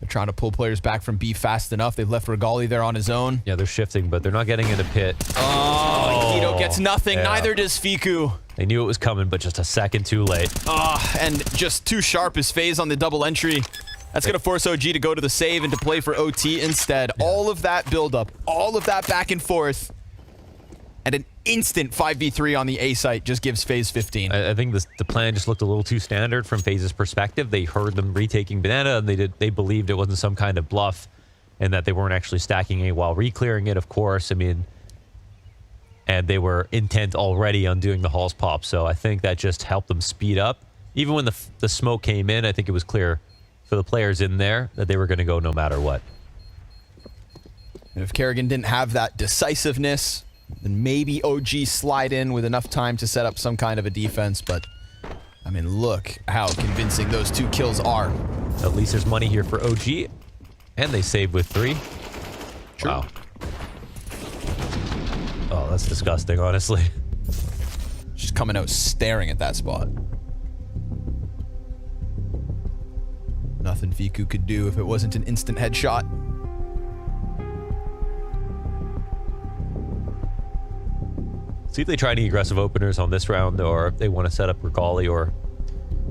They're trying to pull players back from B fast enough. They've left Regali there on his own. Yeah, they're shifting, but they're not getting into pit. Oh, Hito gets nothing. Yeah. Neither does Fiku. They knew it was coming, but just a second too late. And just too sharp is Faze on the double entry. That's going to force OG to go to the save and to play for OT instead. Yeah. All of that buildup, all of that back and forth, and an instant 5v3 on the A site just gives Faze 15. I think the plan just looked a little too standard from Faze's perspective. They heard them retaking banana, and they believed it wasn't some kind of bluff, and that they weren't actually stacking A while re-clearing it, of course. I mean, and they were intent already on doing the Halls pop, so I think that just helped them speed up. Even when the smoke came in, I think it was clear for the players in there that they were going to go no matter what. And if Kerrigan didn't have that decisiveness, then maybe OG slide in with enough time to set up some kind of a defense, but I mean, look how convincing those 2 kills are. At least there's money here for OG, and they save with 3. True. Wow. Oh, that's disgusting, honestly. Just coming out staring at that spot. Nothing Fiku could do if it wasn't an instant headshot. See if they try any aggressive openers on this round, or if they want to set up Regali or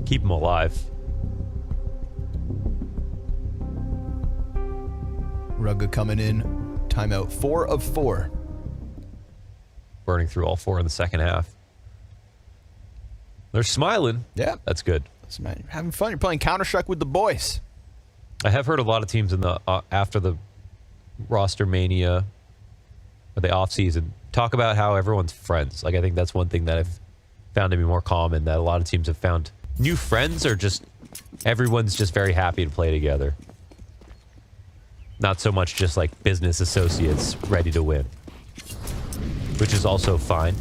keep him alive. Rugga coming in. Timeout 4 of 4. Burning through all 4 in the second half. They're smiling. Yeah. That's good. Listen, man, you're having fun. You're playing Counter-Strike with the boys. I have heard a lot of teams in the after the roster mania or the off season talk about how everyone's friends. Like, I think that's one thing that I've found to be more common, that a lot of teams have found new friends, or just everyone's just very happy to play together. Not so much just like business associates ready to win, which is also fine.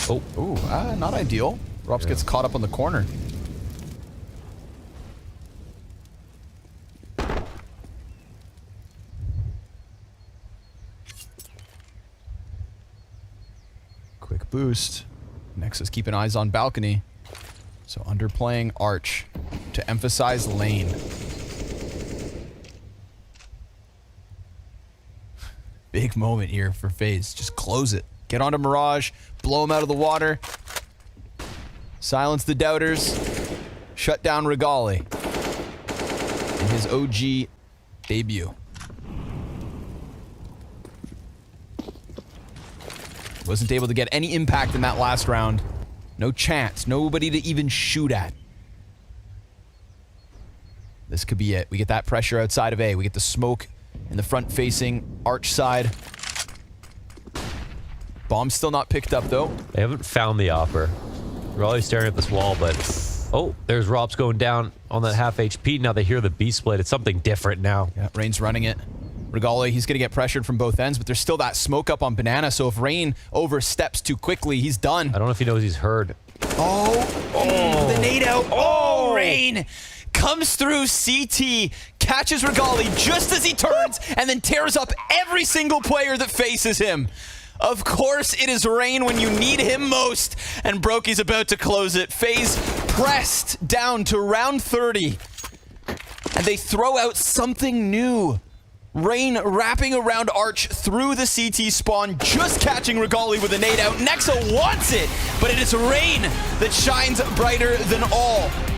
Oh, Ooh, not ideal. Rops gets caught up on the corner. Quick boost. Nexus keeping eyes on balcony. So underplaying Arch to emphasize lane. Big moment here for FaZe. Just close it. Get onto Mirage. Blow him out of the water. Silence the doubters. Shut down Regali in his OG debut. Wasn't able to get any impact in that last round. No chance. Nobody to even shoot at. This could be it. We get that pressure outside of A. We get the smoke in the front-facing Arch side. Bomb's still not picked up, though. they haven't found the opper. We're always staring at this wall, but oh, there's Rops going down on that half HP. Now they hear the B split. It's something different now. Yeah, Rain's running it. Regali, he's going to get pressured from both ends, but there's still that smoke up on Banana, so if Rain oversteps too quickly, he's done. I don't know if he knows he's heard. The nade out. Oh, Rain comes through CT, catches Regali just as he turns, and then tears up every single player that faces him. Of course, it is Rain when you need him most, and Brokey's about to close it. FaZe pressed down to round 30, and they throw out something new. Rain wrapping around Arch through the CT spawn, just catching Regali with a nade out. Nexa wants it, but it is Rain that shines brighter than all.